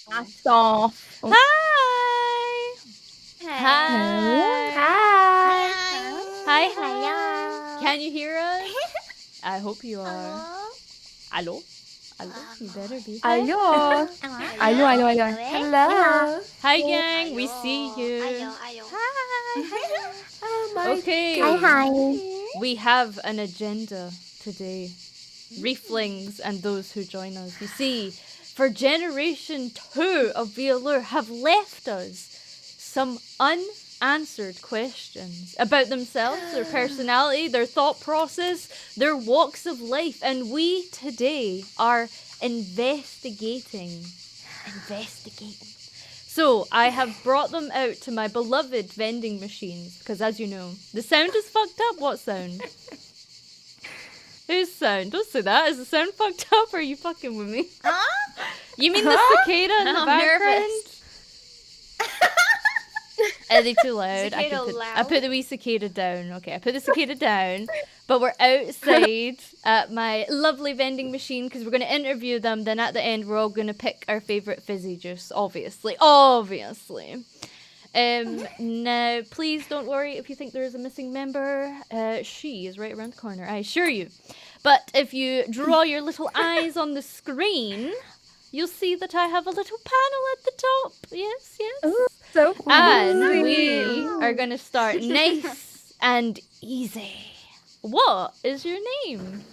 Blast off. Hi. Hey. Hi. Hi. Hi. Hiya. Can you hear us? I hope you are. Hello. Hello? Hello? You better be. Aló. Aló, aló, aló. Hello. Hi, gang. We see you. Ayo. Oh my. Okay. Hi. We have an agenda today. Reeflings and those who join us. You see, for Generation 2 of VAllure have left us some unanswered questions about themselves, their personality, their thought process, their walks of life, and we today are investigating. So I have brought them out to my beloved vending machines because, as you know, the sound is fucked up. What sound? Whose sound? Don't say that. Is the sound fucked up or are you fucking with me? You mean the cicada in the I'm background? Are they too loud? Cicada I put the wee cicada down. Okay, I put the cicada down. But we're outside at my lovely vending machine because we're going to interview them. Then at the end, we're all going to pick our favourite fizzy juice, obviously. Now, please don't worry if you think there is a missing member. She is right around the corner, I assure you. But if you draw your little eyes on the screen, you'll see that I have a little panel at the top. Yes. Ooh, so cool. And we are going to start nice and easy. What is your name?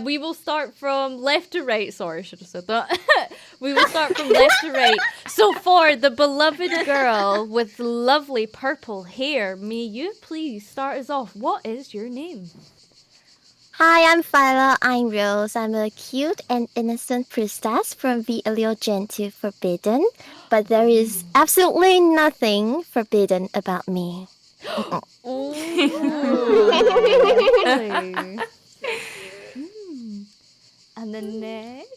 We will start from left to right. Sorry, I should have said that. We will start from left to right. So for the beloved girl with lovely purple hair, may you please start us off. What is your name? Hi, I'm Phyla. I'm Rose. I'm a cute and innocent priestess from VAllure Gen 2 Forbidden, but there is absolutely nothing forbidden about me. Ooh. And then next.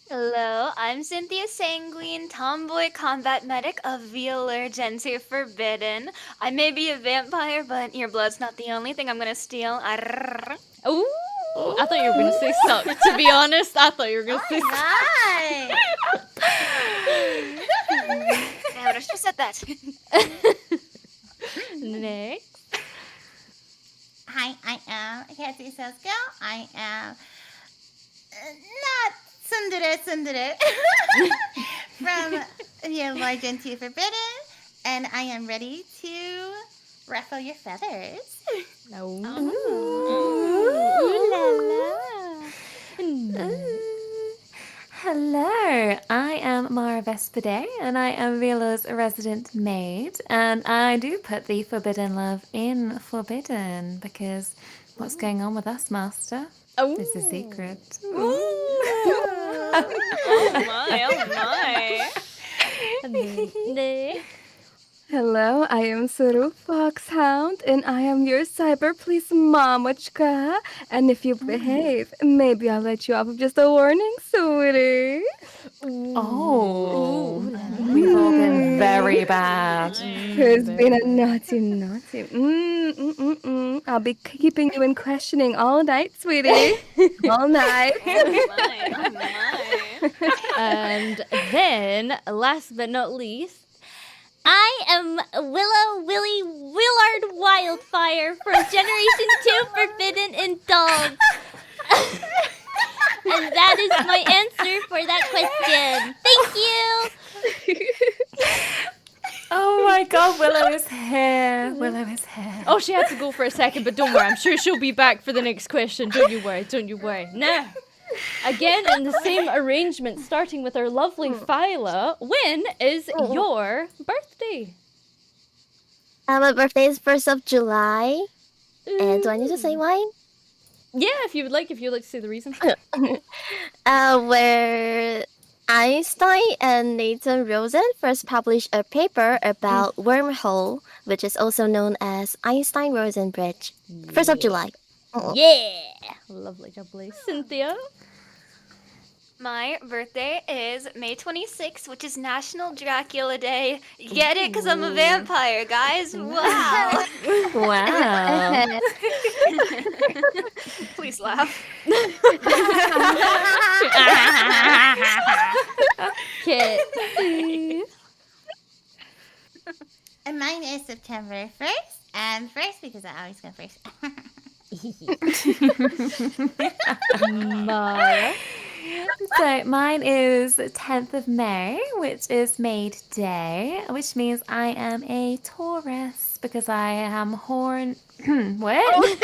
Hello, I'm Cynthia Sanguine, tomboy combat medic of VAllure Gen 2 Forbidden. I may be a vampire, but your blood's not the only thing I'm gonna steal. Arrrr. Ooh. I thought you were going to say suck. To be honest, I thought you were going to say suck. Nice! I would have just said that. Next. Hi, I am Cassie Sosko. I am not Sundere from VAllure Gen 2 Forbidden, and I am ready to ruffle your feathers. Hello, I am Mara Vespide, and I am Vila's resident maid, and I do put the forbidden love in forbidden, because what's going on with us, Master, is a secret. Oh my. Next. Hello, I am Suru Foxhound, and I am your cyber police mamachka. And if you behave, maybe I'll let you off with just a warning, sweetie. Oh, we've all been very bad. Who's been a naughty? I'll be keeping you in questioning all night, sweetie. All night. Oh my. And then, last but not least, I am Willie Willard Wildfire from Generation 2 Forbidden and Dog. And that is my answer for that question. Thank you. Oh my god, Willow is here. Oh, she had to go for a second, but don't worry. I'm sure she'll be back for the next question. Don't you worry. Now, again in the same arrangement, starting with our lovely Phyla, when is your birthday? My birthday is 1st of July. And do I need to say why? Yeah, if you would like to say the reason. Where Einstein and Nathan Rosen first published a paper about wormhole, which is also known as Einstein-Rosen bridge. 1st of July. Yeah! Lovely jubbly. Cynthia? My birthday is May 26th, which is National Dracula Day. Get it? Because I'm a vampire, guys. Wow. Wow. Please laugh. Kit. And mine is September 1st. And first because I always go first. Mara. So mine is 10th of May, which is Maid Day, which means I am a Taurus because I am horn. What? What?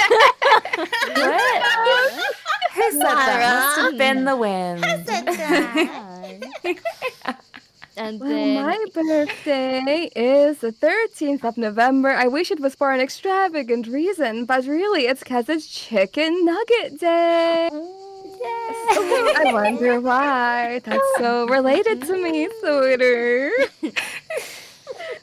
Who said that? Must have been the wind. Said that. And Well, then my birthday is the 13th of November. I wish it was for an extravagant reason, but really it's because it's Chicken Nugget Day. I wonder why. That's so related to me, sweeter.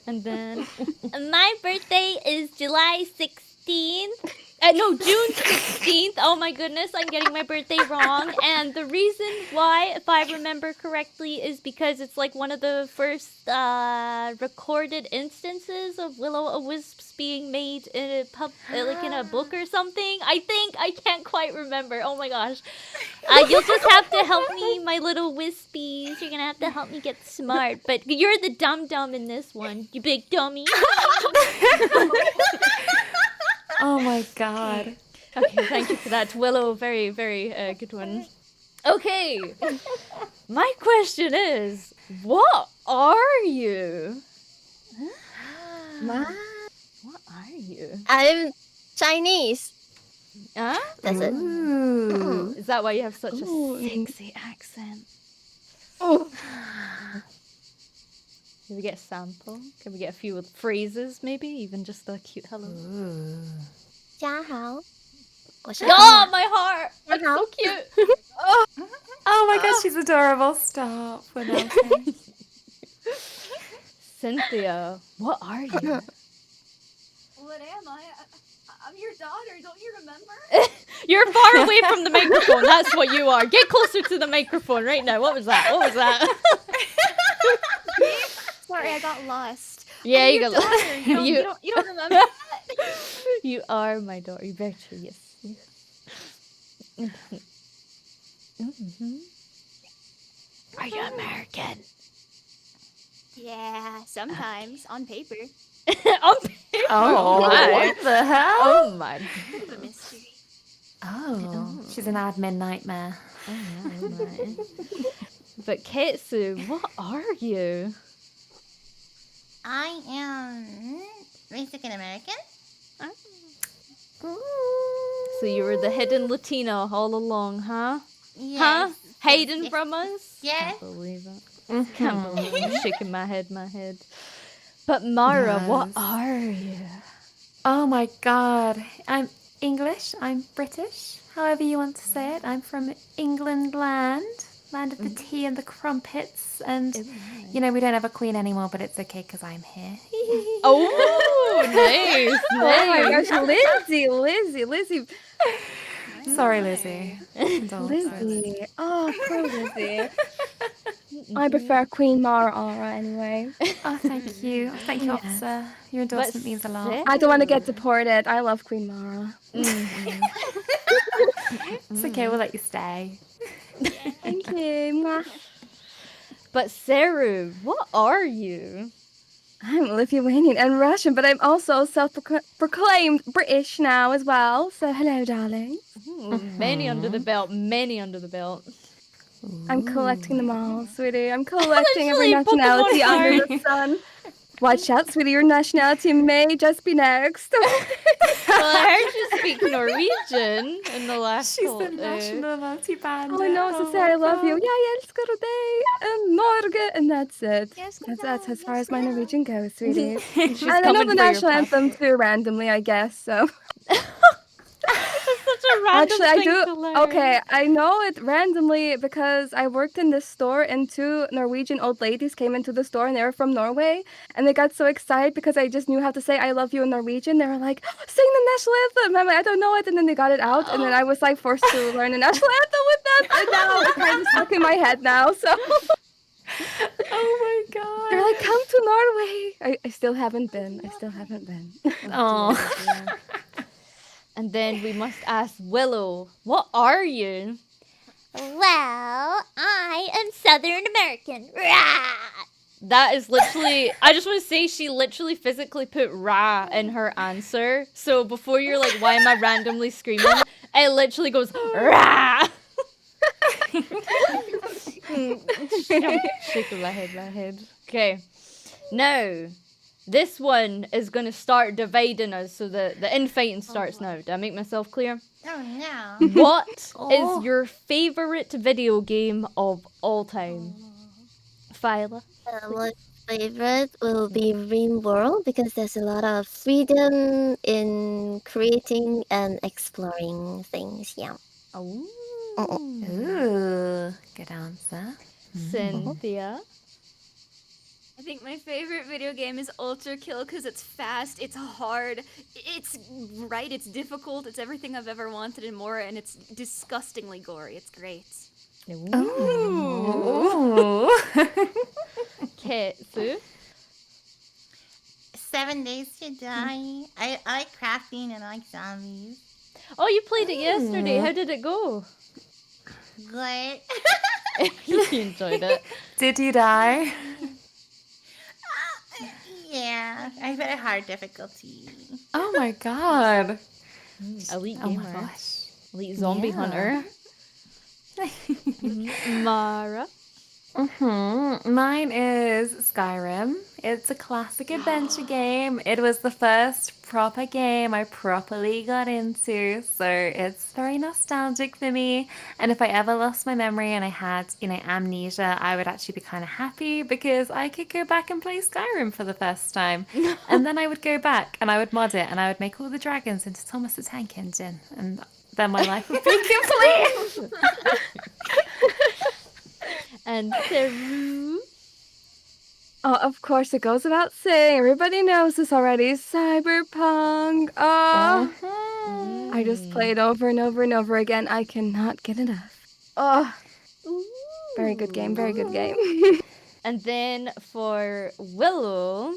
And then my birthday is July 16th. No, June 16th. Oh my goodness, I'm getting my birthday wrong. And the reason why, if I remember correctly, is because it's like one of the first recorded instances of Will-O-Wisps being made in a like in a book or something. I think I can't quite remember. Oh my gosh. You'll just have to help me, my little wispies. You're gonna have to help me get smart. But you're the dum-dum in this one, you big dummy. Oh my god. Okay, thank you for that, Willow. Very, very good one. Okay, my question is, what are you? What? What are you? I'm Chinese. Huh? That's it. Ooh. Is that why you have such Ooh. a sexy accent? Oh, Can we get a sample? Can we get a few phrases, maybe? Even just a cute hello? 家好，我是 Oh, my heart! That's Hello. so cute! Oh my god, she's adorable. Stop. We're not- Cynthia, what are you? What am I? I'm your daughter. Don't you remember? You're far away from the microphone. That's what you are. Get closer to the microphone right now. What was that? What was that? Sorry, I got lost. Yeah, I'm you your got daughter. You don't remember that? You are my daughter. You better, yes. Are you American? Yeah, sometimes on paper. On paper. Oh, my. what the hell? Oh my. Bit of a mystery. Oh, she's an admin nightmare. Oh my. But Ketsu, what are you? I am Mexican American. So you were the hidden Latina all along, huh? Yes. Huh? Hiding yes. from us? Yes. Can't believe it. Can't believe it. I'm shaking my head. But Mara, what Yes. are you? Oh my god. I'm English. I'm British. However you want to say it. I'm from England land of the tea and the crumpets. And, you know, we don't have a queen anymore, but it's okay because I'm here. Oh, nice. oh my Nice. gosh, Lizzie. Sorry, Lizzie. Lizzie. Oh, poor Lizzie. I prefer Queen Mara anyway. Oh, thank you. Thank you, officer. Your endorsement means a lot. I don't want to get deported. I love Queen Mara. It's okay, we'll let you stay. Thank you. Mwah. But Saru, what are you? I'm Lithuanian and Russian, but I'm also self-proclaimed British now as well. So hello, darling. Many under the belt. Many under the belt. I'm collecting them all, sweetie. I'm collecting every really Pokemon nationality under card. the sun. Watch out, sweetie. Your nationality may just be next. Well, I heard you speak Norwegian in the last She's call, the national multi-band. All I know is to say I love you. Jeg elsker deg, Norge, and that's it. Yes, That's as far as my Norwegian goes, sweetie. She's And I know coming the for your national anthem passport. too randomly, I guess. So Such a random actually, I thing do. to learn. Okay, I know it randomly because I worked in this store, and two Norwegian old ladies came into the store, and they were from Norway, and they got so excited because I just knew how to say "I love you" in Norwegian. They were like, "Sing the national anthem!" I'm like, "I don't know it," and then they got it out, and then I was like forced to learn the national anthem with them, and now it's kind of stuck in my head now. So Oh my god. they're like, "Come to Norway." I still haven't been. Oh. And then we must ask Willow, what are you? Well, I am Southern American. Rah! That is literally, I just want to say she literally physically put "rah" in her answer. So before you're like, why am I randomly screaming? It literally goes "rah." Shaking my head. Okay. Now, this one is going to start dividing us. So the infighting starts now. Did I make myself clear? Oh no. What is your favorite video game of all time? Phyla? My favorite will be Rim World because there's a lot of freedom in creating and exploring things. Yeah. Oh. Ooh, good answer. Cynthia? I think my favorite video game is Ultra Kill because it's fast, it's hard, it's difficult, it's everything I've ever wanted and more, and it's disgustingly gory. It's great. Ooh. Ketsu? 7 Days to Die. I like crafting and I like zombies. Oh, you played it yesterday. How did it go? Good. You enjoyed it. Did you die? Yeah, I put a hard difficulty. Oh my god. Elite Oh my gamer. gosh. Elite zombie Yeah. hunter. Mara? Mine is Skyrim. It's a classic adventure game. It was the first proper game I properly got into, so it's very nostalgic for me. And if I ever lost my memory and I had, amnesia, I would actually be kind of happy because I could go back and play Skyrim for the first time. And then I would go back and I would mod it and I would make all the dragons into Thomas the Tank Engine. And then my life would be complete. And Theru? Oh, of course, it goes without saying. Everybody knows this already. Cyberpunk. Oh, I just play it over and over and over again. I cannot get enough. Oh, very good game. Very good game. And then for Willow,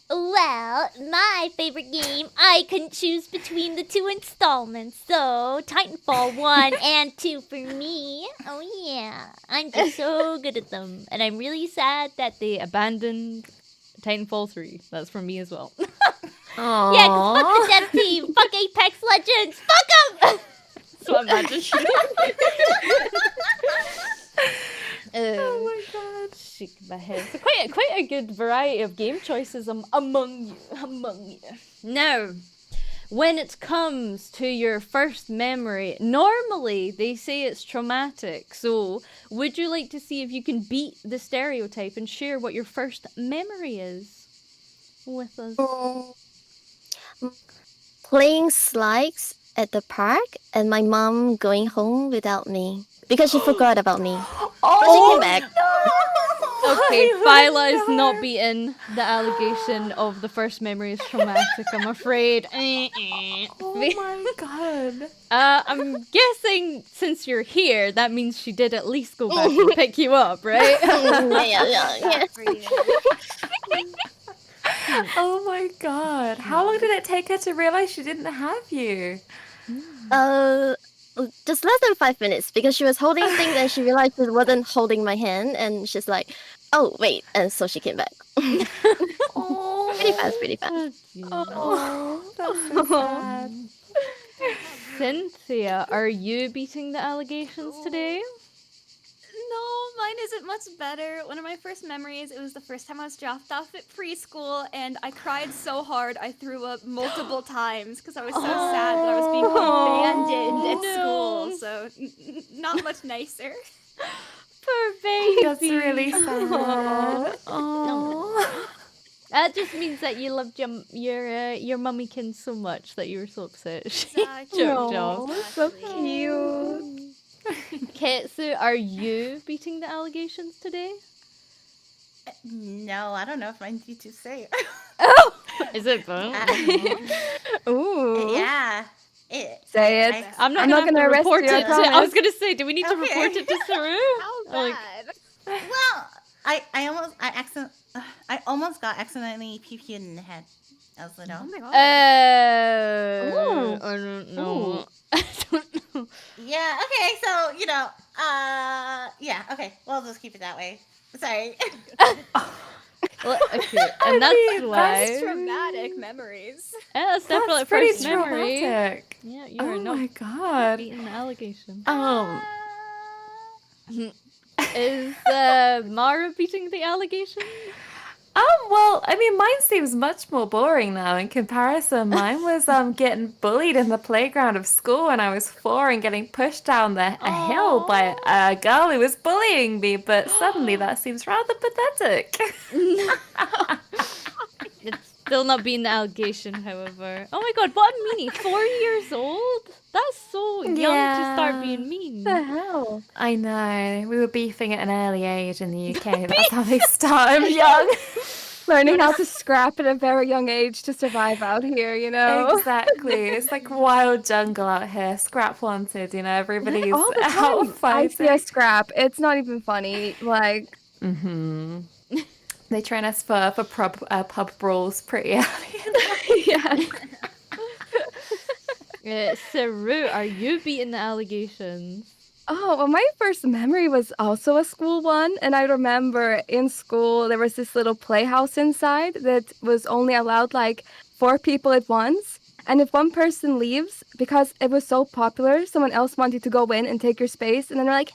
Well, my favorite game, I couldn't choose between the 2 installments, so Titanfall 1 and 2 for me. Oh yeah, I'm just so good at them, and I'm really sad that they abandoned Titanfall 3. That's for me as well. Aww. Yeah, 'cause fuck the dev team, fuck Apex Legends, fuck them! So imagine she... Oh my god. Shake my head. So quite a good variety of game choices among you. Now, when it comes to your first memory, normally they say it's traumatic. So, would you like to see if you can beat the stereotype and share what your first memory is with us? Playing slides at the park and my mom going home without me because she forgot about me. But she came back. Okay, Phyla is not beating the allegation of the first memory is traumatic, I'm afraid. Oh my god. I'm guessing since you're here, that means she did at least go back and pick you up, right? Yeah. Oh my god. How long did it take her to realize she didn't have you? Just less than 5 minutes because she was holding things and she realized she wasn't holding my hand and she's like, oh wait, and so she came back. Oh, Pretty fast. oh, that's so sad. Cynthia, are you beating the allegations today? No, mine isn't much better. One of my first memories, it was the first time I was dropped off at preschool, and I cried so hard I threw up multiple times because I was so sad that I was being abandoned at school. So, not much nicer. Poor baby. That's really sad. Oh. That just means that you loved your mummykin so much that you were so upset. She Exactly. choked off. so cute. Ketsu, are you beating the allegations today? No, I don't know if I need to say it. Oh! Is it both? Ooh. Yeah. Say it. I'm not I'm not gonna gonna arrest report you, I it. I was promise. gonna say, do we need to Okay. report it to Saru? How Like, bad? Well, I almost got accidentally pee in the head. I was little. Oh my god. I don't know. I don't know. Yeah, okay, so, yeah, okay, we'll just keep it that way. Sorry. Well, okay, and that's why. Traumatic memories. Yeah, that's definitely That's pretty first memory. traumatic. Yeah, you Oh are not my god. beating the allegation. Is Mara beating the allegation? Well, I mean, mine seems much more boring now in comparison. Mine was getting bullied in the playground of school when I was 4 and getting pushed down a hill by a girl who was bullying me, but suddenly that seems rather pathetic. It's still not being the allegation, however. Oh my god, what a meanie! 4 years old? That's so young to start being mean. What the hell? I know. We were beefing at an early age in the UK. That's how they start 'em young. Learning how to scrap at a very young age to survive out here, you know? Exactly. It's like wild jungle out here. Scrap wanted, everybody's All the out time. I see a fighting. scrap. It's not even funny. Like, Mm-hmm. They train us for pub brawls pretty early. yeah. Saru, are you beating the allegations? Oh, well, my first memory was also a school one. And I remember in school, there was this little playhouse inside that was only allowed like 4 people at once. And if one person leaves, because it was so popular, someone else wanted to go in and take your space. And then they're like,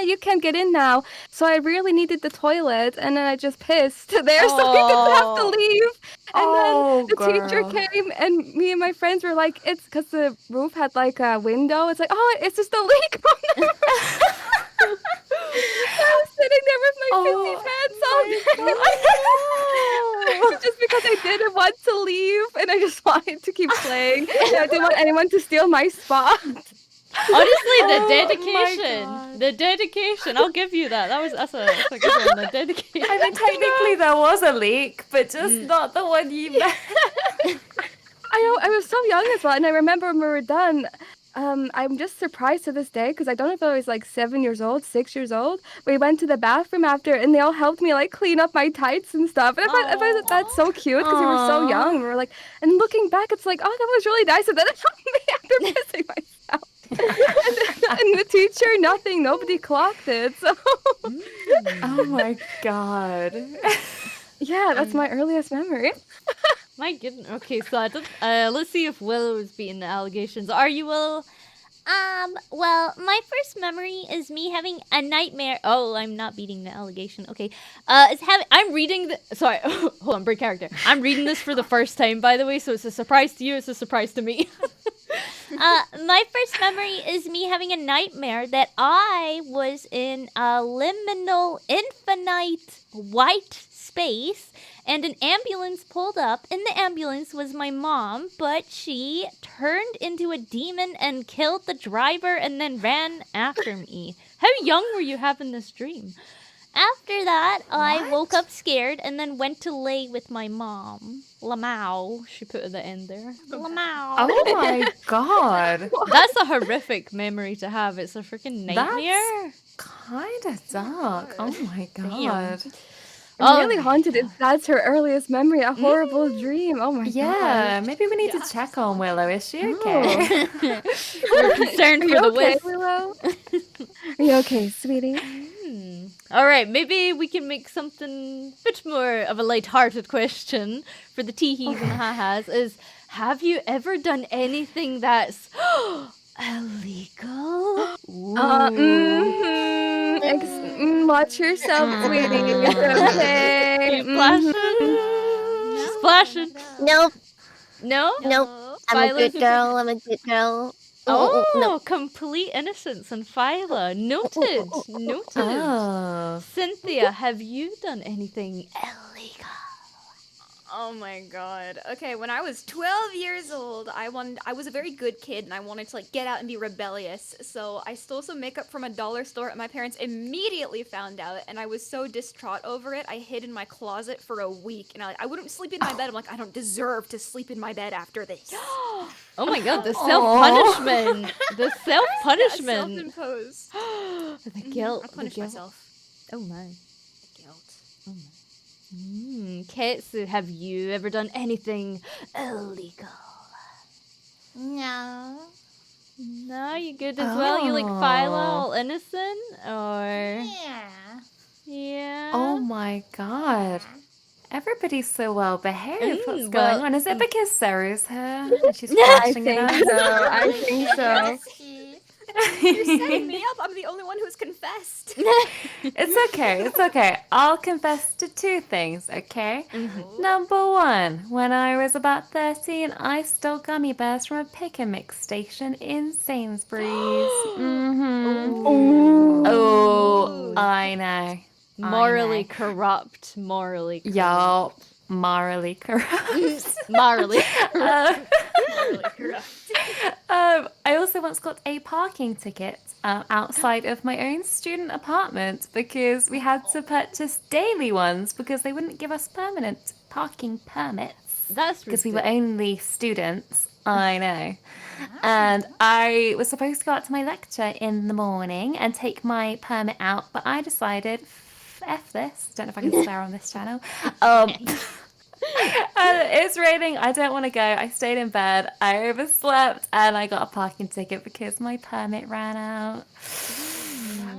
you can't get in now. So I really needed the toilet. And then I just pissed there so I didn't have to leave. And then the teacher girl. came and me and my friends were like, it's because the roof had like a window. It's like, oh, it's just a leak from the I was sitting there with my pissy pants on. Just because I didn't want to leave and I just wanted to keep playing. And I didn't want anyone to steal my spot. Honestly, the Oh my dedication. God. The dedication. I'll give you that. That's a good one. The dedication. I mean, technically there was a leak, but just not the one you meant. I was so young as well. And I remember when we were done, I'm just surprised to this day because I don't know if I was like 7 years old, 6 years old. We went to the bathroom after and they all helped me like clean up my tights and stuff. And I thought that's so cute because we were so young. We were like, and looking back, it's like, oh, that was really nice. And then it helped me after pissing myself. and the teacher, nothing. Nobody clocked it. So Oh my god. yeah, that's my earliest memory. My goodness. Okay, so let's see if Willow is beating the allegations. Are you, Willow? Well, my first memory is me having a nightmare. Oh, I'm not beating the allegation. Okay. I'm reading sorry, hold on, break character. I'm reading this for the first time, by the way, so it's a surprise to you, it's a surprise to me. My first memory is me having a nightmare that I was in a liminal infinite white space and an ambulance pulled up. In the ambulance was my mom, but she turned into a demon and killed the driver and then ran after me. How young were you having this dream? After that, I woke up scared and then went to lay with my mom. Lamau. She put at the end there. Lamau. Oh my god. That's a horrific memory to have. It's a freaking nightmare. Kinda dark. Oh my god. I'm really haunted. That's her earliest memory, a horrible dream. Oh my Yeah, maybe we need to check on Willow. Is she okay? We're concerned Are for you the okay, wisp. Willow? Are you okay, sweetie? All right, maybe we can make something a bit more of a light-hearted question for the teehees and the ha-has. Is, have you ever done anything that's illegal? Watch yourself, sweetie. It's okay. Splashing? Splashing? Nope, No? nope. I'm a Violet? good girl. I'm a good girl. Oh, no. complete innocence and Phyla. Noted. Noted. Oh. Cynthia, have you done anything illegal? Oh my god. Okay, when I was 12 years old, I was a very good kid and I wanted to like get out and be rebellious. So I stole some makeup from a dollar store and my parents immediately found out and I was so distraught over it. I hid in my closet for a week and I wouldn't sleep in my bed. I'm like, I don't deserve to sleep in my bed after this. Oh my god, the self-punishment. The self-punishment. Self-imposed. The guilt. I punished the guilt. myself. Oh my. Guilt. Ketsu, have you ever done anything illegal? No. No, you good as well? You like Phyla, all innocent? Or... Yeah. Yeah? Oh my god. Everybody's so well behaved. What's Mm, going well, on? Is it because Saru's here and she's I flashing think at so. us? I think so. Yes, You're setting me up. I'm the only one who's confessed. It's okay. It's okay. I'll confess to 2 things, okay? Number 1, when I was about 13, I stole gummy bears from a pick and mix station in Sainsbury's. Oh, I know. morally corrupt. Morally corrupt. Y'all, morally corrupt. Morally I also once got a parking ticket outside of my own student apartment because we had to purchase daily ones because they wouldn't give us permanent parking permits That's because we were only students. I know. And I was supposed to go out to my lecture in the morning and take my permit out, but I decided, F this. Don't know if I can swear on this channel. It's raining. I don't want to go. I stayed in bed. I overslept and I got a parking ticket because my permit ran out.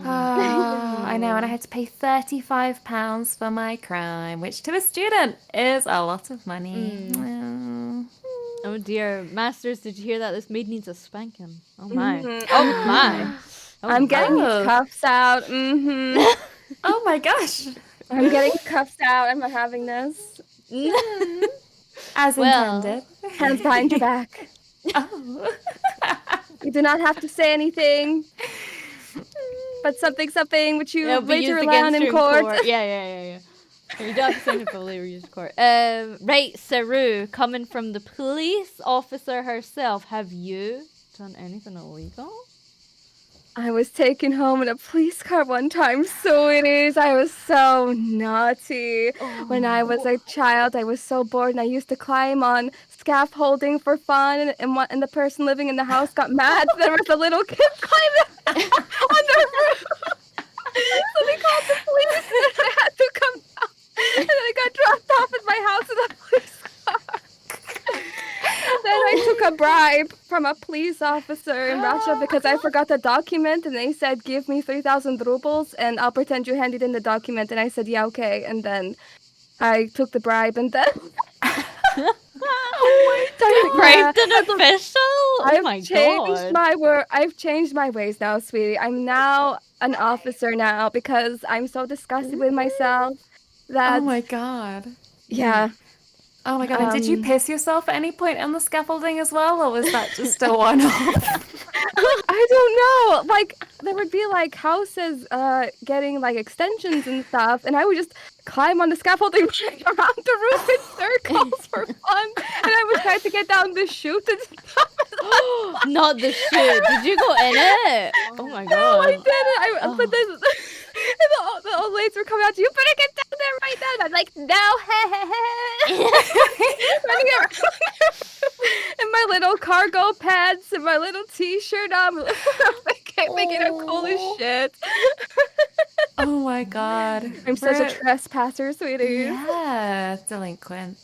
I know, and I had to pay £35 for my crime, which to a student is a lot of money. Oh dear, Masters, did you hear that? This maid needs a spanking. Oh my. Oh my. Oh I'm getting Oh. these cuffs out. Oh my gosh. I'm getting cuffs out. I'm not having this. As Well. intended. Hands behind your back. Oh. You do not have to say anything. But something which you It'll be later used rely on against in you court. Yeah. You don't have to send it for later use court. Right, Saru, coming from the police officer herself, have you done anything illegal? I was taken home in a police car one time, sweeties. I was so naughty. When I was a child, I was so bored, and I used to climb on scaffolding for fun. And the person living in the house got mad. There was a little kid climbing on their roof. So they called the police, and then I had to come down. And then I got dropped off at my house in a police car. And then I took a bribe from a police officer in Russia because I forgot the document, and they said, give me 3,000 rubles and I'll pretend you handed in the document. And I said, yeah, okay. And then I took the bribe, and then Bribed an official? Oh my god. I've changed my ways now, sweetie. I'm now an officer now because I'm so disgusted with myself that Oh my god. yeah. Oh my god. And did you piss yourself at any point on the scaffolding as well, or was that just a one-off? I don't know. Like there would be like houses getting like extensions and stuff, and I would just climb on the scaffolding around the roof in circles for fun. And I would try to get down the chute and stuff. Not the shit. Did you go in it? Oh my No, I god. didn't. But then the old ladies were coming out. You better get down there right now. And I'm like, no, running around in my little cargo pants and my little t-shirt on, making it cool as shit. Oh my god. I'm such a trespasser, sweetie. Yeah, delinquent.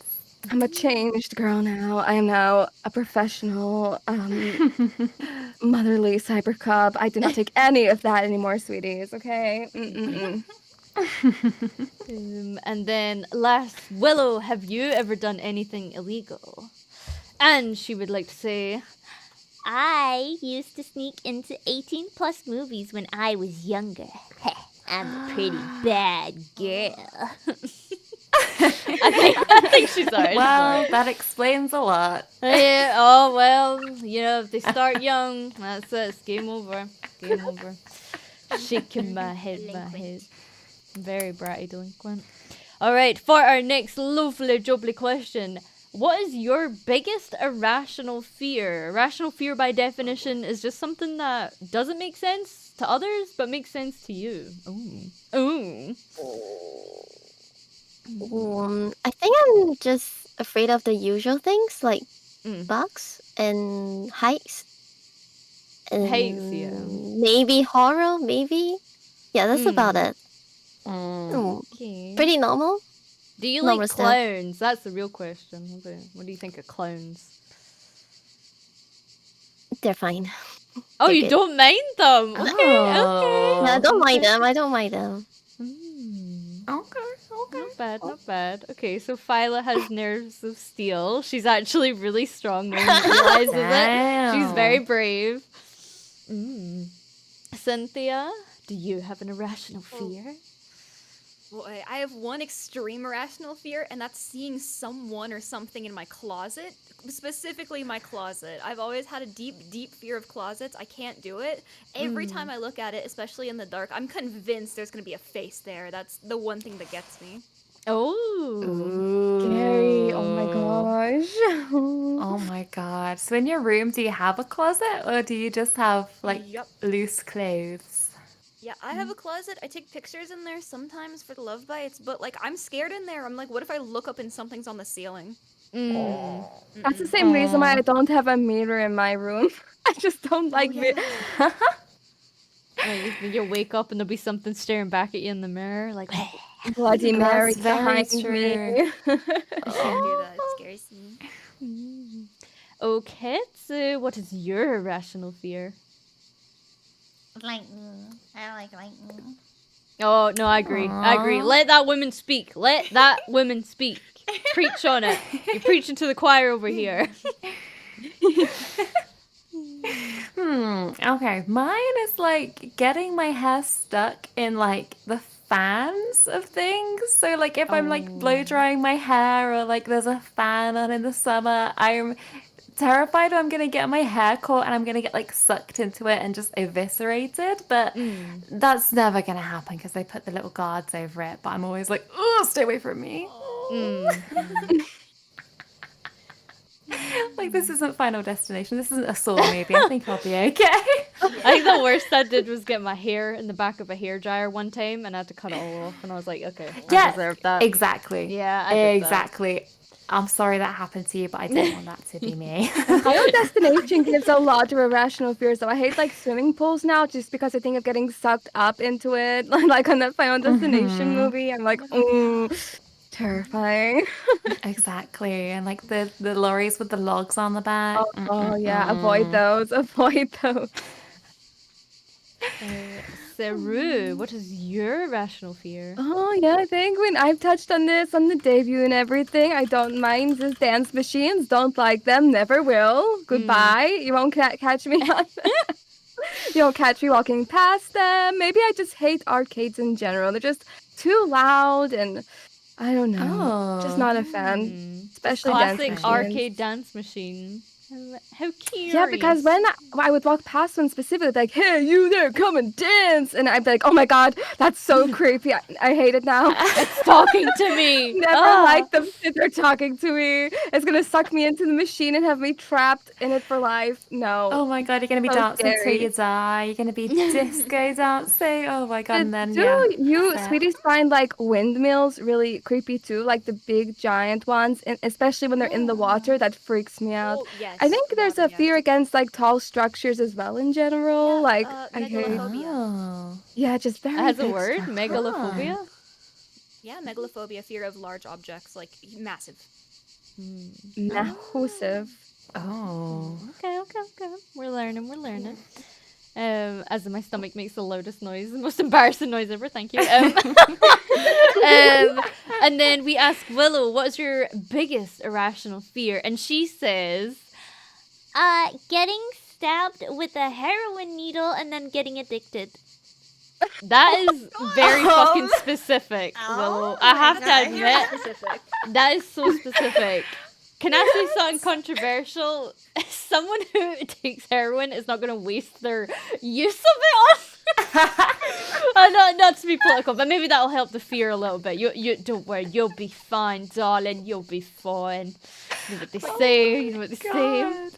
I'm a changed girl now. I am now a professional, motherly cyber cub. I do not take any of that anymore, sweeties. Okay. And then last, Willow, have you ever done anything illegal? And she would like to say, I used to sneak into 18+ movies when I was younger. I'm a pretty bad girl. I think she's alright. Well, that explains a lot. Yeah, oh well, you know, if they start young, that's it, it's game over. Game over. Shaking my head. Very bratty delinquent. Alright, for our next lovely jubbly question. What is your biggest irrational fear? Irrational fear by definition is just something that doesn't make sense to others, but makes sense to you. Ooh. I think I'm just afraid of the usual things like Mm. bugs and heights. And Heights, yeah. Maybe horror, maybe. Yeah, that's about it. Mm. Okay. Pretty normal. Do you Normal like stuff. clowns? That's the real question. What do you think of clowns? They're fine. Oh, They're you good. don't mind them? Okay, Oh. No, I don't mind okay. them. I don't mind them. Okay. Not bad, not bad. Okay, so Phyla has nerves of steel. She's actually really strong. No one realizes it. She's very Damn. brave. Cynthia, do you have an irrational fear? Boy, I have one extreme irrational fear, and that's seeing someone or something in my closet. Specifically, my closet. I've always had a deep, deep fear of closets. I can't do it. Every time I look at it, especially in the dark, I'm convinced there's gonna be a face there. That's the one thing that gets me. Oh. Scary. Oh my gosh. Oh my god. So in your room, do you have a closet or do you just have like Yup. loose clothes? Yeah, I have a closet. I take pictures in there sometimes for the love bites, but like I'm scared in there. I'm like, what if I look up and something's on the ceiling? That's the same reason why I don't have a mirror in my room. I just don't like it. You'll wake up and there'll be something staring back at you in the mirror, like, Bloody Mary That's very behind true. me. Can't do that. It scares me. okay, so what is your irrational fear? Lightning. I like lightning. Oh, no, I agree. I agree. Aw. Let that woman speak. Let that woman speak. Preach on it. You're preaching to the choir over here. Okay. Mine is like getting my hair stuck in like the fans of things. So like if I'm like blow drying my hair or like there's a fan on in the summer, I'm terrified I'm gonna get my hair caught and I'm gonna get like sucked into it and just eviscerated. But that's never gonna happen because they put the little guards over it. But I'm always like, oh, stay away from me. Like this isn't Final Destination. This isn't a Saw movie. I think I'll be okay. I think the worst I did was get my hair in the back of a hairdryer one time and I had to cut it all off. And I was like, okay, I deserve that. Exactly. Yeah, I did that. exactly. I'm sorry that happened to you, but I didn't want that to be me. Final Destination gives a lot of irrational fears. So I hate like swimming pools now, just because I think of getting sucked up into it. Like on that Final Destination movie, I'm like, terrifying. Exactly. And like the lorries with the logs on the back. Oh yeah, avoid those. Avoid those. Saru, what is your irrational fear? Oh yeah, I think when I've touched on this on the debut and everything, I don't mind these dance machines. Don't like them, never will. Goodbye. You won't catch me on them. You won't catch me walking past them. Maybe I just hate arcades in general. They're just too loud and I don't know. Just not a fan. Especially dance Classic machines. arcade dance machine. How cute. Yeah, because when I would walk past one specifically, like, hey, you there, come and dance. And I'd be like, oh my God, that's so creepy. I hate it now. it's talking to me. Never liked them if they're talking to me. It's going to suck me into the machine and have me trapped in it for life. No. Oh my god, you're gonna be So dancing till scary. you die. You're gonna be disco dancing. Oh my god, and then Do yeah. you that's it. sweeties find like windmills really creepy too? Like the big giant ones, and especially when they're in the water, that freaks me out. Oh, yes. I think there's a love, yes. fear against like tall structures as well in general. Like I hate. megalophobia. Oh. Yeah, just very. It has a big word, stuff. megalophobia. Yeah, megalophobia, fear of large objects, like massive. Massive. Oh. Okay. We're learning. As my stomach makes the loudest noise, the most embarrassing noise ever. Thank you. And then we ask Willow, what is your biggest irrational fear? And she says, Getting stabbed with a heroin needle and then getting addicted. that is very fucking specific, Willow. I have to admit, Specific. that is so specific. Can I say something controversial? Someone who takes heroin is not going to waste their use of it on. Not to be political, but maybe that'll help the fear a little bit. You don't worry, you'll be fine, darling. You'll be fine. You know what they say. You know what they say.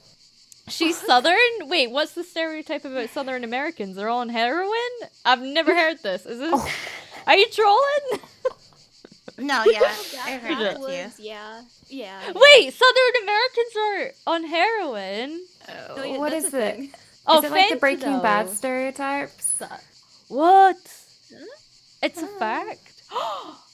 She's Southern? Wait, what's the stereotype about Southern Americans? They're all on heroin? I've never heard this. Is this? Are you trolling? No, yeah. I heard Yeah. that too. Woods, yeah. Wait, Southern Americans are on heroin? No, yeah, What that's is a it? thing. Oh, Is it like the Breaking fentanyl. Bad stereotypes? What? It's a fact.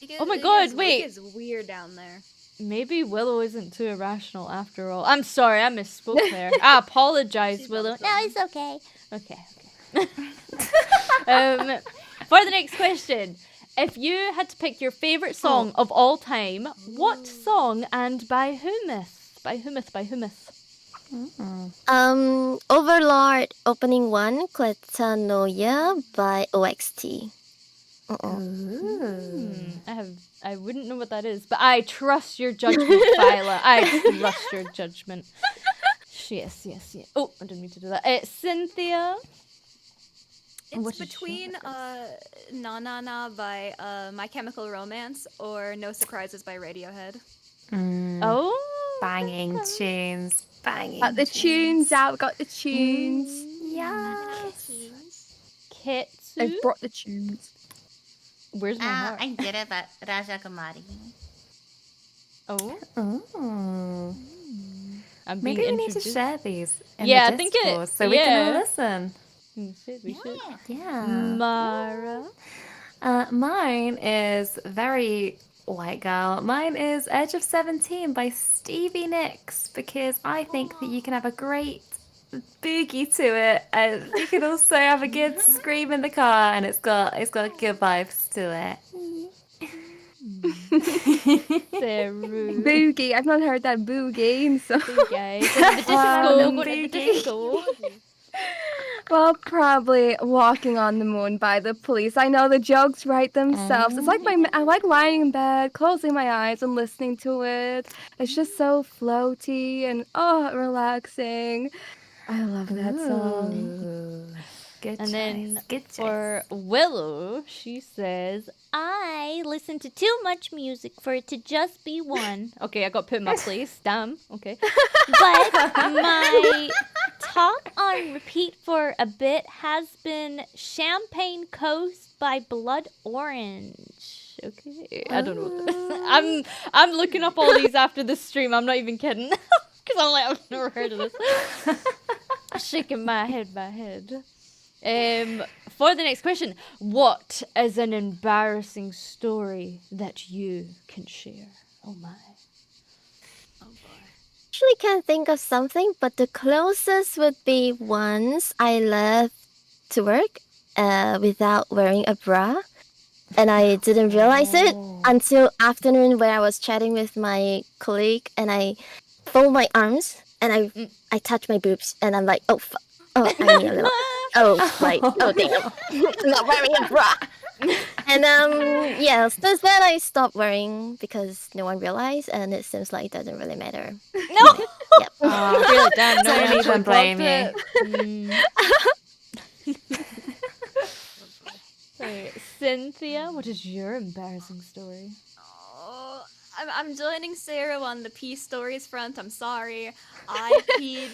Because, Oh my you God, guys, wait. It's weird down there. Maybe Willow isn't too irrational after all. I'm sorry, I misspoke there. I apologize, Willow. No, it's okay. Okay. For the next question, if you had to pick your favorite song of all time, what song and by whometh? By whometh? Overlord opening one, Cletanoia by OXT. I wouldn't know what that is, but I trust your judgment, Viola. I trust your judgment. Yes. Oh, I didn't mean to do that. Cynthia. It's between Na Na Na by My Chemical Romance or No Surprises by Radiohead. Oh, Banging tunes. Banging. Got the tunes out. Got the tunes. Yes. Ketsu. I've brought the tunes. Where's my heart? I did it, but Raja Kumari. Oh, Oh. I'm being Maybe we need to introduced. share these in Yeah, I the think Discord so we can all listen. We should. Yeah. Mara. Mine is very white girl. Mine is Edge of 17 by Stevie Nicks because I think that you can have a great boogie to it, and you can also have a good scream in the car, and it's got good vibes to it. Seru. Boogie. I've not heard that boogie. So, Guys, the disco. no Go to the boogie. disco. well, probably "Walking on the Moon" by The Police. I know the jokes write themselves. It's like I like lying in bed, closing my eyes, and listening to it. It's just so floaty and relaxing. I love that song. Ooh. Good And choice. then Good choice. for Willow, she says, I listen to too much music for it to just be one. okay, I got put in my place. Damn. Okay. But my top on repeat for a bit has been Champagne Coast by Blood Orange. Okay. I don't know what this is. I'm looking up all these after this stream. I'm not even kidding. Because I'm like, I've never heard of this. Shaking my head. For the next question, what is an embarrassing story that you can share? Oh my. Actually can't think of something, but the closest would be once I left to work without wearing a bra, and I didn't realize it until afternoon when I was chatting with my colleague, and I fold my arms and I touch my boobs, and I'm like, oh I need a little. Oh damn, I'm not wearing a bra. And since then I stopped wearing because no one realized, and it seems like it doesn't really matter. No! Yep. Oh, really? Damn, no one Don't actually even blame clocked you. it. So, Cynthia, what is your embarrassing story? Oh, I'm joining Sarah on the pee stories front. I'm sorry. I peed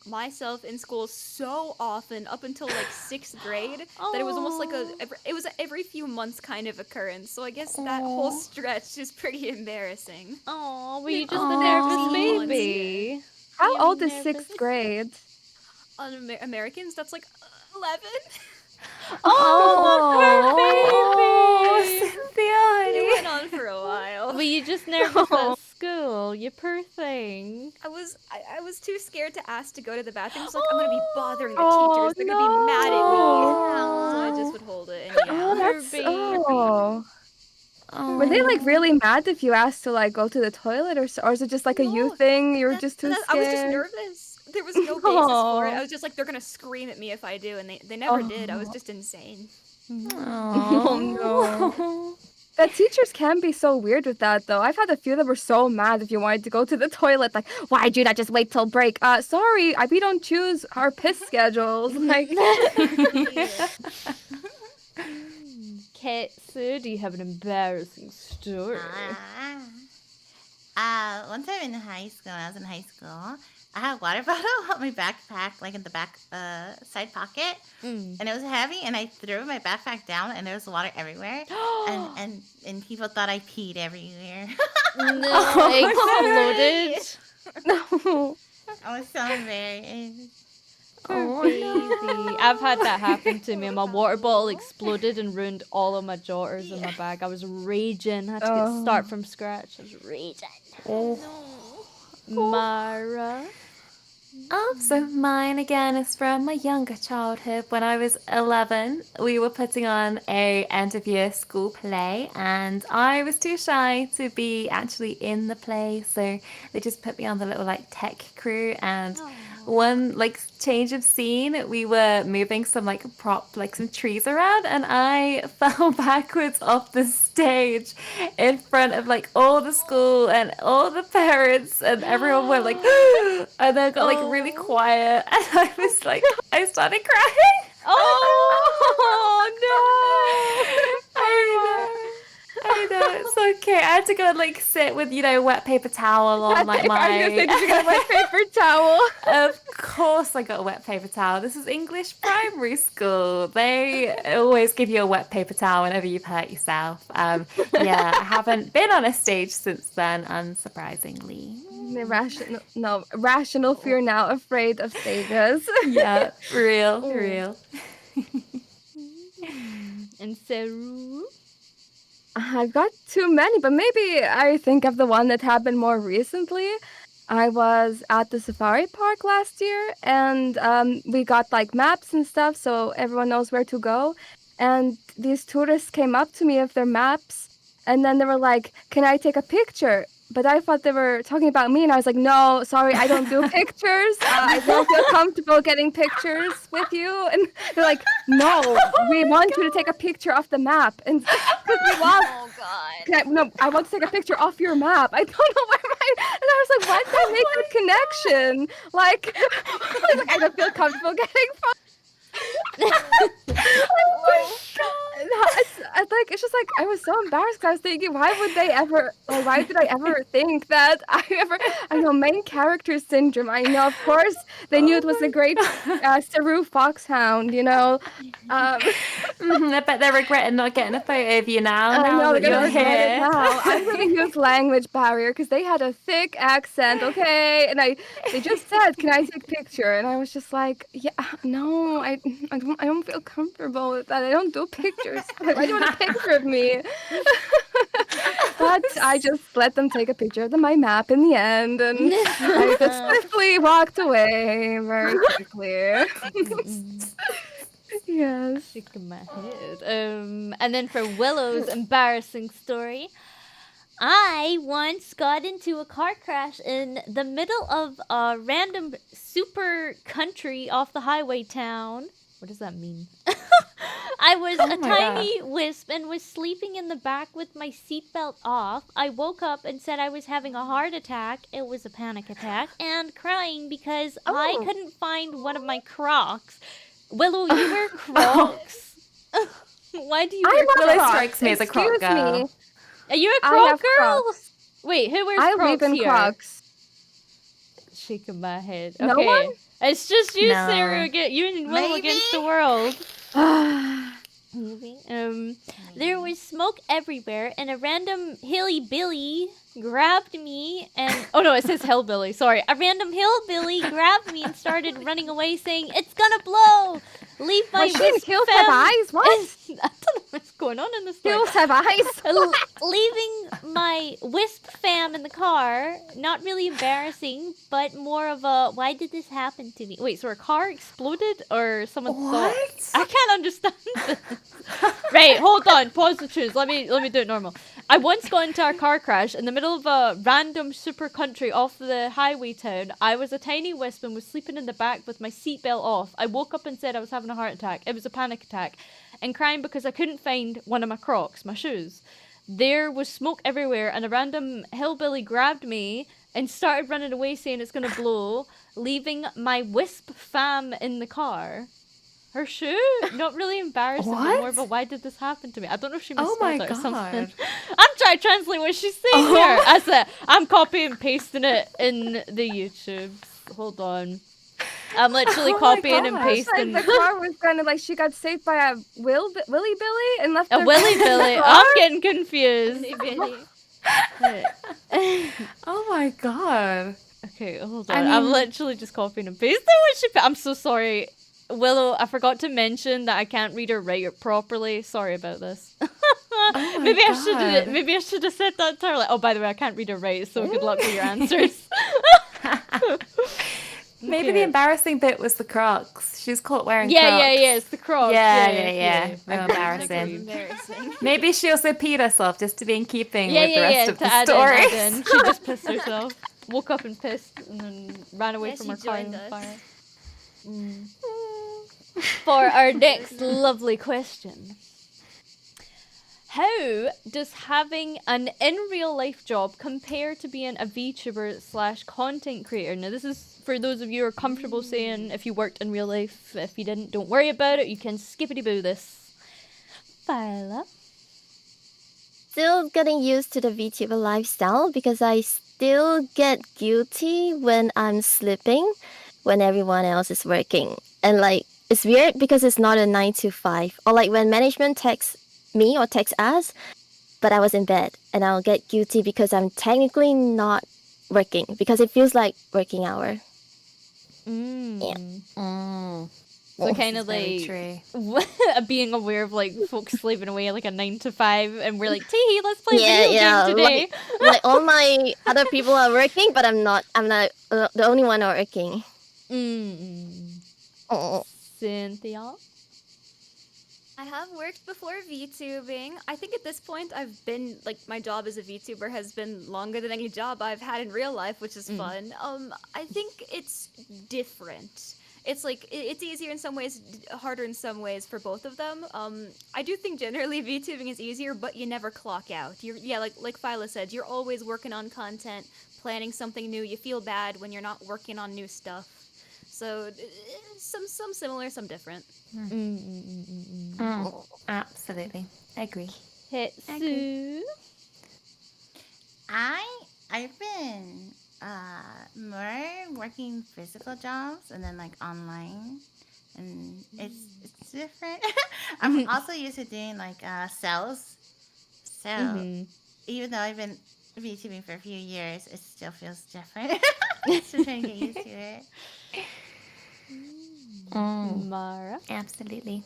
myself in school so often up until like 6th grade that it was almost like every few months kind of occurrence. So I guess that whole stretch is pretty embarrassing. Oh, were you just a nervous baby? How old is 6th grade? On Americans, that's like 11. Cynthia, It went on for a while. Were you just nervous at school? You poor thing. I was too scared to ask to go to the bathroom. I was like, I'm gonna be bothering the teachers. They're gonna be mad at me. So I just would hold it. And Were they like really mad if you asked to like go to the toilet, or is it just like a you thing? You were just too scared. I was just nervous. There was no basis for it. I was just like, they're gonna scream at me if I do, and they never did. I was just insane. Oh no. That teachers can be so weird with that, though. I've had a few that were so mad if you wanted to go to the toilet. Like, why'd you not just wait till break? Sorry, we don't choose our piss schedules. Like, Ketsu, do you have an embarrassing story? One time in high school, when I was in high school, I had a water bottle on my backpack, like in the back side pocket, and it was heavy, and I threw my backpack down, and there was water everywhere, and people thought I peed everywhere. No, exploded. no. I was so embarrassed. Oh, Baby. I've had that happen to me. My water bottle exploded and ruined all of my jotters in my bag. I was raging. I had to start from scratch. I was raging. Mara. So mine again is from my younger childhood. When I was 11, we were putting on a end of year school play, and I was too shy to be actually in the play, so they just put me on the little like tech crew. And one like change of scene, we were moving some like prop, like some trees around, and I fell backwards off the stage in front of like all the school and all the parents, and everyone went like and then got like really quiet, and I was like, I started crying. Oh no! I know, it's okay. I had to go and like sit with, wet paper towel on like I was gonna say, my. did you get a wet paper towel? Of course, I got a wet paper towel. This is English primary school. They always give you a wet paper towel whenever you've hurt yourself. Yeah, I haven't been on a stage since then, unsurprisingly. Rational fear now, afraid of stages. Yeah, real. And Seru. I've got too many, but maybe I think of the one that happened more recently. I was at the safari park last year, and we got like maps and stuff, so everyone knows where to go. And these tourists came up to me with their maps, and then they were like, "Can I take a picture?" But I thought they were talking about me, and I was like, "No, sorry, I don't do pictures. I don't feel comfortable getting pictures with you." And they're like, "No, we want you to take a picture of the map." And because we walked, Oh God. no, I want to take a picture of your map. I don't know where and I was like, why did I make that connection? Like, I don't feel comfortable getting it's just like I was so embarrassed because I was thinking, why did I ever think that I know main character syndrome. I know, of course, they knew it was a great Saru foxhound, I bet they're regretting not getting a photo of you now. I Now know that they're gonna you're regret it here. now. I'm gonna use language barrier because they had a thick accent, okay? And they just said, "Can I take a picture?" And I was just like, "Yeah, no, I don't feel comfortable with that. I don't do pictures. Like, why do you want a picture of me?" But I just let them take a picture of my map in the end, and I just swiftly walked away very quickly. Yes. Shaking my head. And then for Willow's embarrassing story, I once got into a car crash in the middle of a random super country off the highway town. What does that mean? I was a tiny wisp and was sleeping in the back with my seatbelt off. I woke up and said I was having a heart attack. It was a panic attack. And crying because I couldn't find one of my Crocs. Willow, you wear Crocs? Why do you wear Crocs? Willow strikes me as a Croc Excuse girl. me. Are you a I Croc have girl? Crocs. Wait, who wears I Crocs live in here? Crocs. Shaking my head. No Okay. one? It's just you, No. Sarah, you and Willow against the world. There was smoke everywhere, and a random hillbilly grabbed me and... Oh, no, it says hillbilly. Sorry. A random hillbilly grabbed me and started running away, saying, "It's gonna blow! Leave my Machine wisp hills fam-" have eyes? What? I don't know what's going on in this story. Hills have eyes? Leaving my wisp fam in the car. Not really embarrassing, but more of a, why did this happen to me? Wait, so our car exploded or someone thought? I can't understand this. Right, hold on. Pause the tunes. Let me do it normal. I once got into a car crash in the middle of a random super country off the highway town. I was a tiny wisp and was sleeping in the back with my seatbelt off. I woke up and said I was having a heart attack. It was a panic attack. And crying because I couldn't find one of my Crocs, my shoes. There was smoke everywhere, and a random hillbilly grabbed me and started running away saying it's going to blow, leaving my wisp fam in the car. Her shoe? Not really embarrassing, but more of a, why did this happen to me? I don't know if she misspelled it or something. I'm trying to translate what she's saying here. That's it. I'm copying and pasting it in the YouTube. Hold on. I'm literally copying and pasting. Like the car was kind of like she got saved by a Willy Billy and left A her Willy in the Billy. car? I'm getting confused. Oh my god. Okay, hold on. I I'm mean- literally just copying and pasting what she put. I'm so sorry. Willow, I forgot to mention that I can't read or write it properly. Sorry about this. my maybe God. I should have said that to her. Like, oh, by the way, I can't read or write, so good luck with your answers. Maybe Okay. the embarrassing bit was the Crocs. She's caught wearing Yeah, Crocs. it's the Crocs. Yeah. Agreed, Embarrassing. agreed. Embarrassing. Maybe she also peed herself just to be in keeping Yeah, with the rest of to the add story. in. She just pissed herself. Woke up and pissed and then ran away Yeah, from she her car joined on us. fire. For our next lovely question. How does having an in real life job compare to being a VTuber / content creator? Now, this is for those of you who are comfortable saying if you worked in real life. If you didn't, don't worry about it. You can skippity-boo this. Viola. Still getting used to the VTuber lifestyle because I still get guilty when I'm sleeping when everyone else is working. And like, it's weird because it's not a 9 to 5. Or like when management texts me or texts us, but I was in bed and I'll get guilty because I'm technically not working because it feels like working hour. So kind of Very like true. being aware of like folks sleeping away like a 9 to 5, and we're like, "Tee, let's play video Yeah, game today." like all my other people are working, but I'm not the only one working. Oh. Cynthia. I have worked before VTubing. I think at this point I've been like my job as a VTuber has been longer than any job I've had in real life, which is fun. I think it's different. It's like it's easier in some ways, harder in some ways for both of them. I do think generally VTubing is easier, but you never clock out. Like Phyla said, you're always working on content, planning something new. You feel bad when you're not working on new stuff. So some similar, some different. Absolutely. I agree. Hetsu. I've been more working physical jobs and then like online, and it's different. I'm also used to doing like sales, so even though I've been VTubing for a few years, it still feels different. Still trying to get used to it. Mara. Absolutely.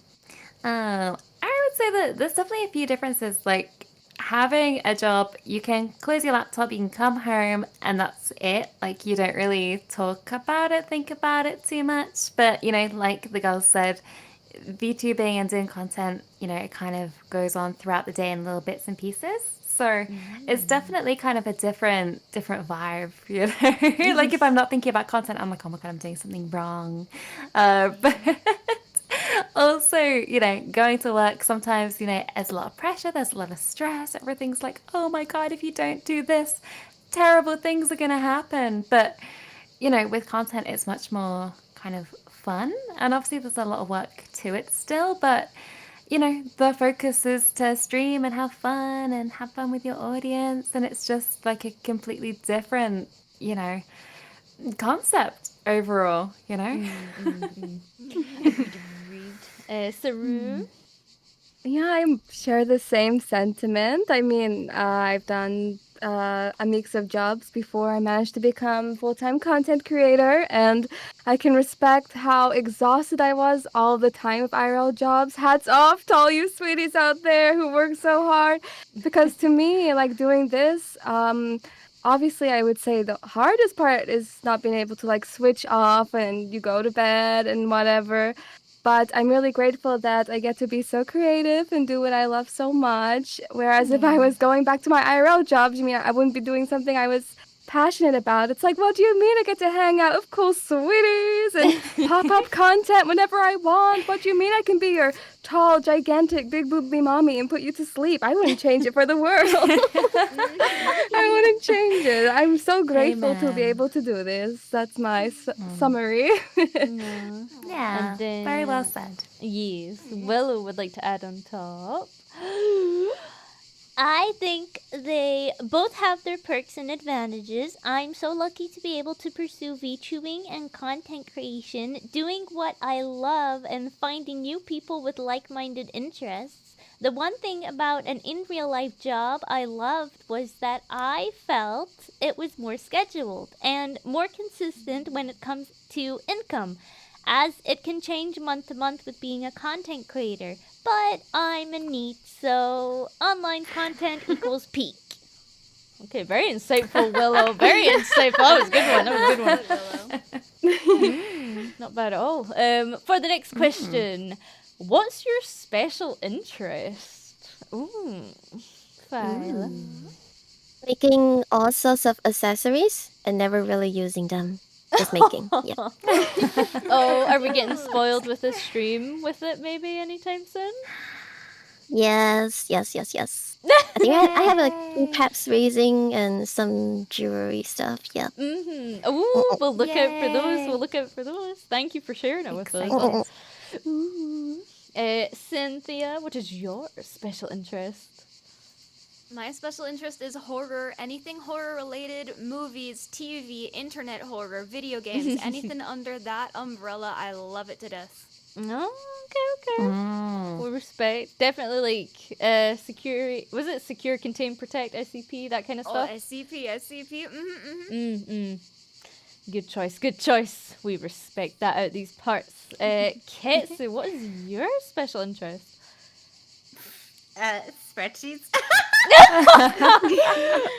I would say that there's definitely a few differences. Like having a job, you can close your laptop, you can come home, and that's it. Like you don't really talk about it, think about it too much. But you know, like the girls said, VTubing and doing content, you know, it kind of goes on throughout the day in little bits and pieces. So it's definitely kind of a different vibe, you know. Like if I'm not thinking about content, I'm like, oh my god, I'm doing something wrong. But also, you know, going to work sometimes, you know, there's a lot of pressure, there's a lot of stress. Everything's like, oh my god, if you don't do this, terrible things are gonna happen. But you know, with content, it's much more kind of fun, and obviously there's a lot of work to it still, but you know, the focus is to stream and have fun with your audience, and it's just like a completely different, you know, concept overall, you know. Saru. Yeah, I share the same sentiment. I mean, I've done a mix of jobs before I managed to become full-time content creator, and I can respect how exhausted I was all the time with IRL jobs. Hats off to all you sweeties out there who work so hard, because to me, like doing this, obviously I would say the hardest part is not being able to like switch off and you go to bed and whatever. But I'm really grateful that I get to be so creative and do what I love so much. Whereas if I was going back to my IRL jobs, you mean I wouldn't be doing something I was passionate about. It's like, what do you mean I get to hang out with cool sweeties and pop up content whenever I want? What do you mean I can be your tall, gigantic, big boobie mommy and put you to sleep? I wouldn't change it for the world. I wouldn't change it. I'm so grateful to be Amen. able to do this. That's my summary. Yeah, then- very well said. Yes. Willow would like to add on top. I think they both have their perks and advantages. I'm so lucky to be able to pursue VTubing and content creation, doing what I love and finding new people with like-minded interests. The one thing about an in real life job I loved was that I felt it was more scheduled and more consistent when it comes to income, as it can change month to month with being a content creator. But I'm a NEET, so online content equals peak. Okay, very insightful, Willow. Very insightful. That was a good one. That was a good one. Not bad at all. For the next question, what's your special interest? Ooh, Viola. Making all sorts of accessories and never really using them. Just making. Yeah. Oh, are we getting spoiled with this stream with it maybe anytime soon? Yes. I think I have like caps raising and some jewelry stuff. Yeah. Ooh, we'll look out for those. We'll look out for those. Thank you for sharing it with us. Ooh. Cynthia, what is your special interest? My special interest is horror. Anything horror related, movies, TV, internet horror, video games, anything under that umbrella. I love it to death. Oh, okay. We respect. Definitely like secure. Was it secure, contain, protect, SCP, that kind of stuff? Oh, SCP. Good choice. We respect that out these parts. Ketsu, what is your special interest? Spreadsheets.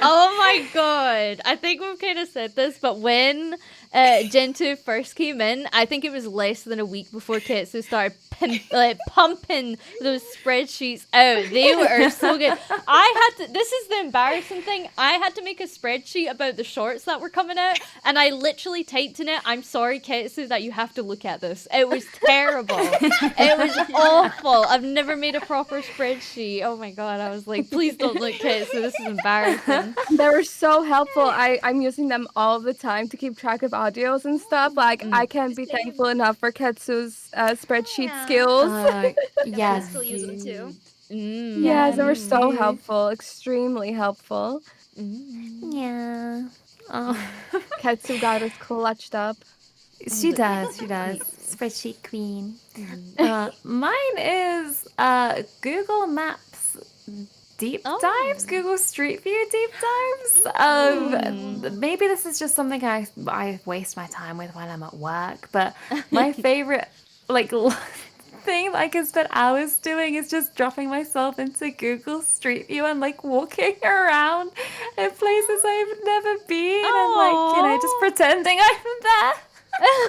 Oh my god. I think we've kind of said this, but when Gen 2 first came in, I think it was less than a week before Ketsu started pumping those spreadsheets out. They were so good. This is the embarrassing thing, I had to make a spreadsheet about the shorts that were coming out, and I literally typed in it, "I'm sorry, Ketsu, that you have to look at this." It was terrible. It was awful. I've never made a proper spreadsheet. Oh my god, I was like, please don't look, Ketsu, this is embarrassing. They were so helpful. I'm using them all the time to keep track of audios and stuff. Like, I can't be thankful enough for Ketsu's spreadsheet skills. Yes. Still use them too. Yes, they were so helpful. Extremely helpful. Yeah. Oh. Ketsu got us clutched up. She does. Spreadsheet queen. Mine is Google Maps deep dives, Google Street View deep dives. Maybe this is just something I waste my time with when I'm at work, but my favorite thing that I can spend hours doing is just dropping myself into Google Street View and like walking around in places I've never been and just pretending I'm there.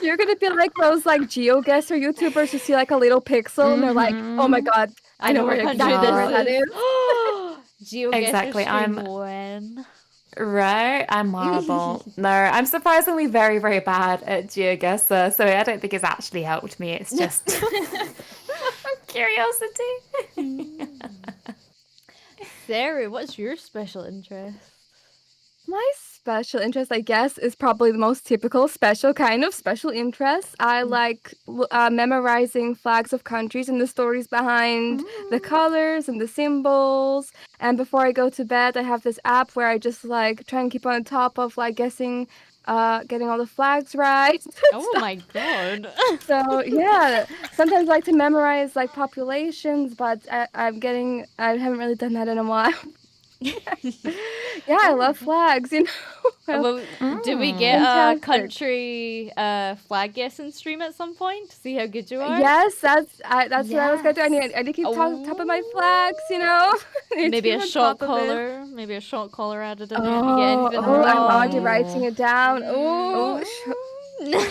You're gonna be like those like GeoGuessr YouTubers who see like a little pixel and they're like, "Oh my god, I know where exactly where that is." GeoGuessr Exactly, when. Right, I'm horrible. No, I'm surprisingly very, very bad at GeoGuessr, so I don't think it's actually helped me. It's just curiosity. Sarah, what's your special interest? My special interest, I guess, is probably the most typical special kind of special interest. I like memorizing flags of countries and the stories behind the colors and the symbols. And before I go to bed, I have this app where I just like try and keep on top of like getting all the flags right. Oh my god. So yeah, sometimes I like to memorize like populations, but I haven't really done that in a while. Yeah, I love flags, you know. Well, do we get a country flag guessing stream at some point to see how good you are? Yes, that's what I was gonna do. I need to keep top of my flags, you know. Maybe a shot collar. Maybe a shot collar added in there. I'm already writing it down. Oh,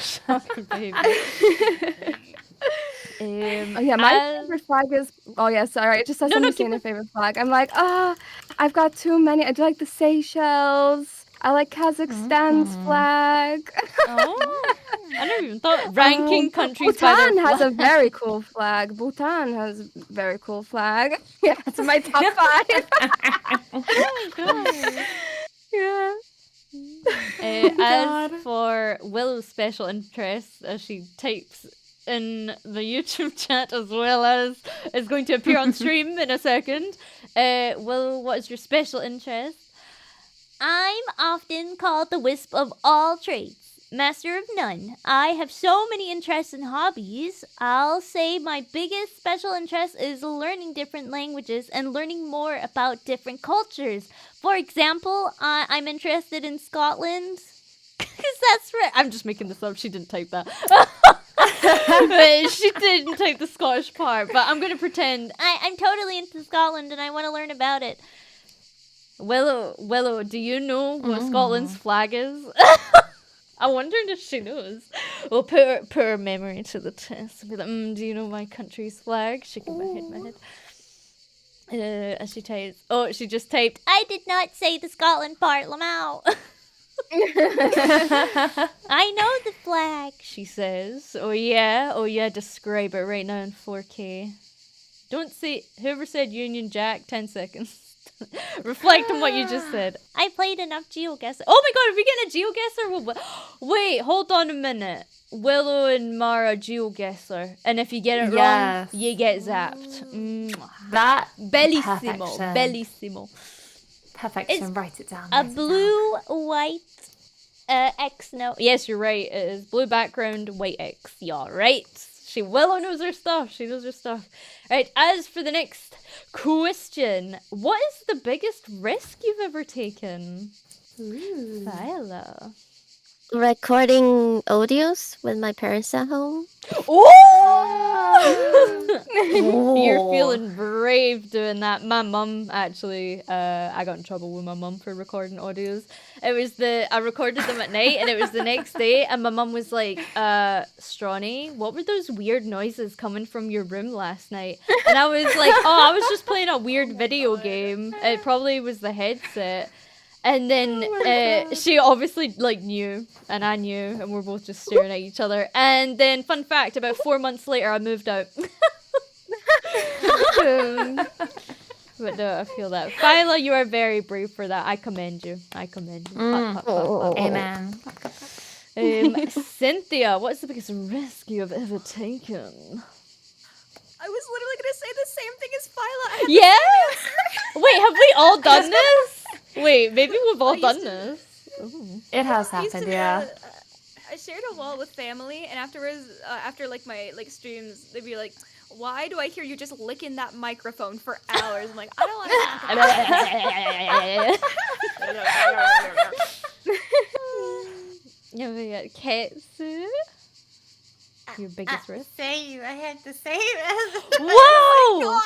shocker, baby. My favorite flag is. Oh yeah, sorry. I just saw somebody saying their favorite flag. I'm like, I've got too many. I do like the Seychelles. I like Kazakhstan's flag. Oh, I never even thought ranking countries by Bhutan their has flag. a very cool flag. Bhutan has a very cool flag. Yeah, it's in my top 5. Oh my god. Yeah. As for Willow's special interest, as she types in the YouTube chat as well as is going to appear on stream in a second. Willow, what is your special interest? I'm often called the wisp of all trades. Master of none. I have so many interests and hobbies. I'll say my biggest special interest is learning different languages and learning more about different cultures. For example, I'm interested in Scotland. Because that's right. I'm just making this up. She didn't type that. She didn't type the Scottish part, but I'm going to pretend. I'm totally into Scotland and I want to learn about it. Willow, do you know what Scotland's flag is? I'm wondering if she knows. We'll put her memory to the test. Be like, do you know my country's flag? Shaking my head. As she types. Oh, she just typed. I did not say the Scotland part, Lamau. I know the flag. She says. Oh yeah. Describe it right now in 4K. Don't say. Whoever said Union Jack. 10 seconds. Reflect on what you just said. I played enough GeoGuessr. Oh my god, are we getting a GeoGuessr? Wait, hold on a minute. Willow and Mara GeoGuessr. And if you get it wrong, you get zapped. That Bellissimo. perfection. Bellissimo. Perfection. Write it down. A write it down. blue, white, X no. Yes, you're right. It is blue background, white X. You're right. Willow knows her stuff. She knows her stuff. Right, as for the next question, what is the biggest risk you've ever taken? Viola. Recording audios with my parents at home. You're feeling brave doing that. My mum actually, I got in trouble with my mum for recording audios. I recorded them at night and it was the next day and my mum was like, Stronny, what were those weird noises coming from your room last night? And I was like, I was just playing a weird video game. It probably was the headset. And then she obviously knew, and I knew, and we're both just staring at each other. And then, fun fact, about 4 months later, I moved out. But no, I feel that. Phyla, you are very brave for that. I commend you. Hot, hot, hot, hot. Amen. Cynthia, what's the biggest risk you have ever taken? I was literally gonna say the same thing as Phyla. I had the Yeah? same answer. Wait, have we all done this? Wait, maybe we've all done this. Ooh. It has I used to happened, be yeah. I shared a wall with family, and afterwards, after my streams, they'd be like, "Why do I hear you just licking that microphone for hours?" I'm like, "I don't want to." Yeah, we got Ketsu. Your biggest risk. Save. I had to save it. Whoa!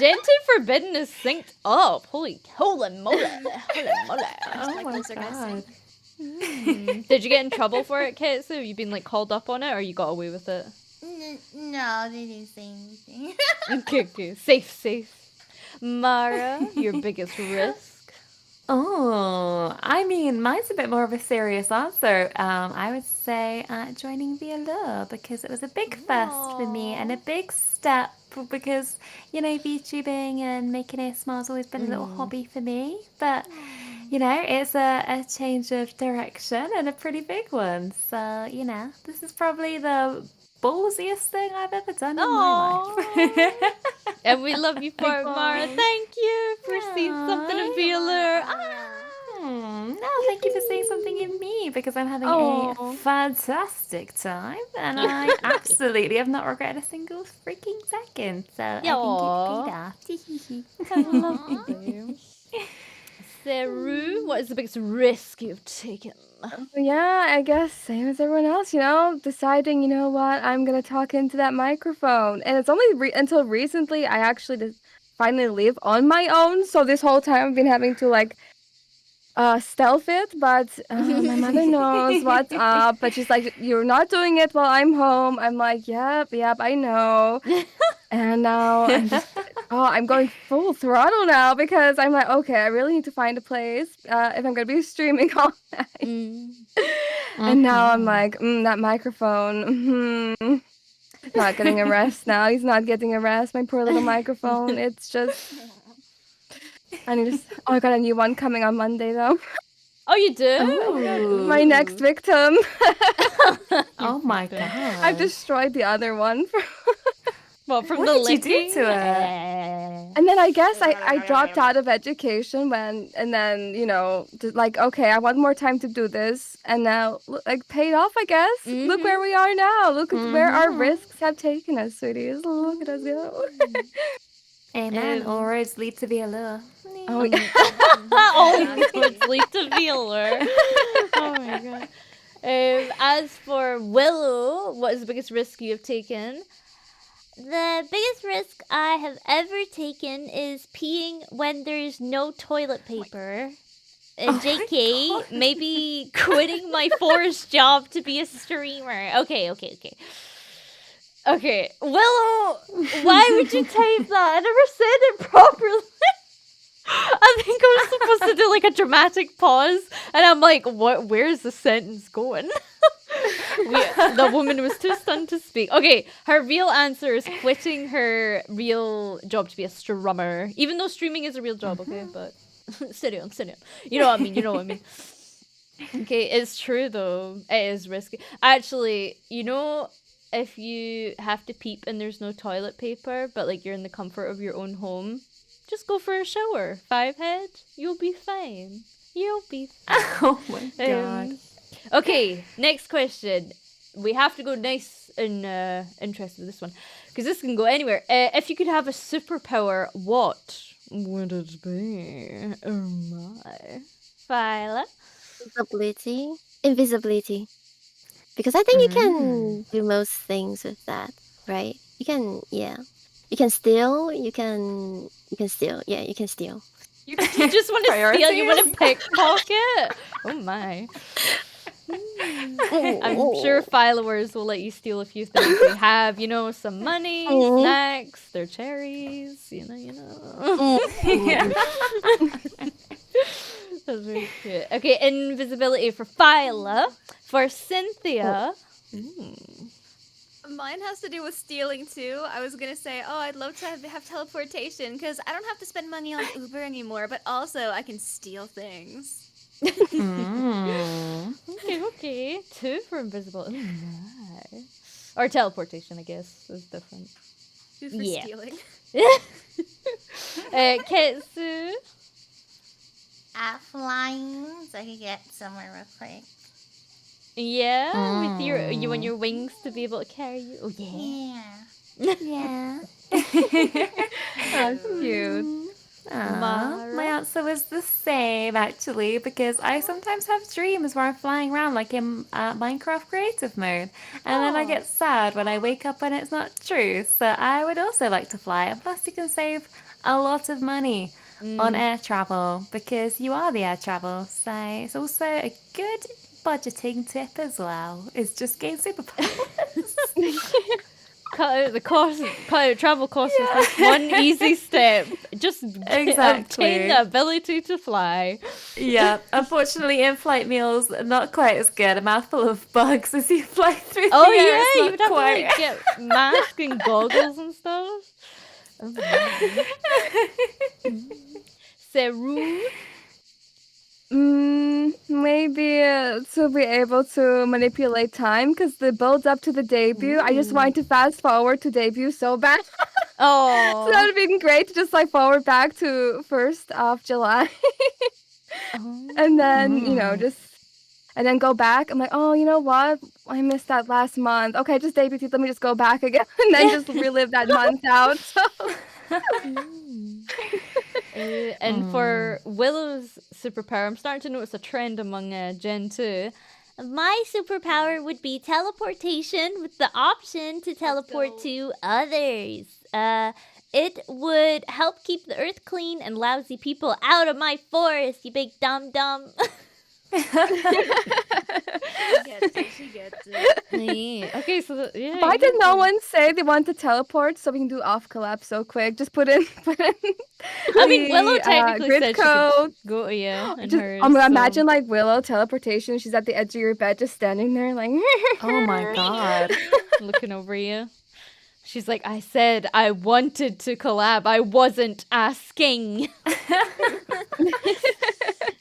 Gen 2 Forbidden is synced up. Holy moly. Holy moly. Oh my clothes are gonna god. Did you get in trouble for it, Ketsu? You been called up on it or you got away with it? No, they didn't say anything. Okay. Safe. Mara, your biggest risk. Oh, I mean, mine's a bit more of a serious answer. I would say joining VAllure because it was a big first for me and a big step because, VTubing and making ASMR has always been a little hobby for me. But, it's a change of direction and a pretty big one. So, this is probably the ballsiest thing I've ever done in my life. And we love you for it, Mara. Thank you for seeing something in VAllure. No, thank you for seeing something in me because I'm having a fantastic time and I absolutely have not regretted a single freaking second. So I think it's paid off. I love you. Seru, what is the biggest risk you've taken? Yeah, I guess same as everyone else, deciding, what, I'm gonna talk into that microphone. And it's only until recently I actually just finally live on my own. So this whole time I've been having to stealth it, but my mother knows what's up. But she's like, "You're not doing it while I'm home." I'm like, "Yep, I know." And now I'm going full throttle now because I'm like, okay, I really need to find a place if I'm gonna be streaming all night. And now I'm like, that microphone. Not getting a rest now. He's not getting a rest. My poor little microphone. It's just. I need to. I got a new one coming on Monday though. Oh, you do? Ooh. My next victim. Oh my god. I've destroyed the other one. What, from What the did you do licking? to it? And then I guess I dropped out of education and then, like, okay, I want more time to do this. And now, like, paid off, I guess. Look where we are now. Look at where our risks have taken us, sweeties. Look at us go. Amen. All roads lead to VAllure. Oh, yeah. All roads lead to VAllure. Oh my god. As for Willow, what is the biggest risk you have taken? The biggest risk I have ever taken is peeing when there's no toilet paper. And JK, maybe quitting my forced job to be a streamer. Okay. Okay, Willow, why would you type that? I never said it properly. I think I was supposed to do like a dramatic pause, and I'm like, what? Where's the sentence going? The woman was too stunned to speak. Okay, her real answer is quitting her real job to be a strummer, even though streaming is a real job. Okay, but sit down. You know what I mean. Okay, it's true though. It is risky. Actually, if you have to peep and there's no toilet paper, but like you're in the comfort of your own home, just go for a shower. 5 head, you'll be fine. Oh my god. Okay, next question. We have to go nice and interested with this one, because this can go anywhere. If you could have a superpower, what would it be? Oh my. Phyla? Invisibility. Because I think you can do most things with that, right? You can steal. You can steal. Yeah, you can steal. You just want to steal? You want to pickpocket? Oh my. I'm sure followers will let you steal a few things they have, some money, snacks, their cherries, That's very cute. Okay, invisibility for Phyla. For Cynthia. Mine has to do with stealing too. I was gonna say, I'd love to have teleportation because I don't have to spend money on Uber anymore, but also I can steal things. Okay. 2 for invisible. Oh my. Or teleportation, I guess, is different. 2 for stealing. Ketsu. Flying, so I can get somewhere real quick. Yeah, with you want your wings to be able to carry you. Oh yeah. Yeah. That's cute. My answer was the same actually, because I sometimes have dreams where I'm flying around like in Minecraft creative mode, and then I get sad when I wake up and it's not true. So I would also like to fly, and plus you can save a lot of money on air travel because you are the air travel. So it's also a good budgeting tip as well. Is just gain superpowers. Cut out the cost. Cut out travel costs with this one easy step. Just obtain the ability to fly. Yeah, unfortunately, in-flight meals are not quite as good. A mouthful of bugs as you fly through the Oh air. yeah, It's you not would have quite. to like get mask and goggles and stuff. Seru. Maybe to be able to manipulate time, because the build up to the debut, I just wanted to fast forward to debut so bad. Oh. So that would have been great to just like forward back to 1st of July. And then, and then go back. I'm like, oh, you know what? I missed that last month. Okay, just debuted. Let me just go back again and then just relive that month out. So. And for Willow's superpower, I'm starting to notice a trend among Gen 2. My superpower would be teleportation with the option to teleport to others. It would help keep the earth clean and lousy people out of my forest, you big dum-dum. She gets it. Okay, so Why did no one say they want to teleport so we can do off collab so quick? Just put in. I mean, Willow technically grid said code. she could go, and Just, hers. I'm gonna so- imagine like Willow teleportation. She's at the edge of your bed, just standing there, like. Oh my god. looking over you. She's like, I said I wanted to collab. I wasn't asking.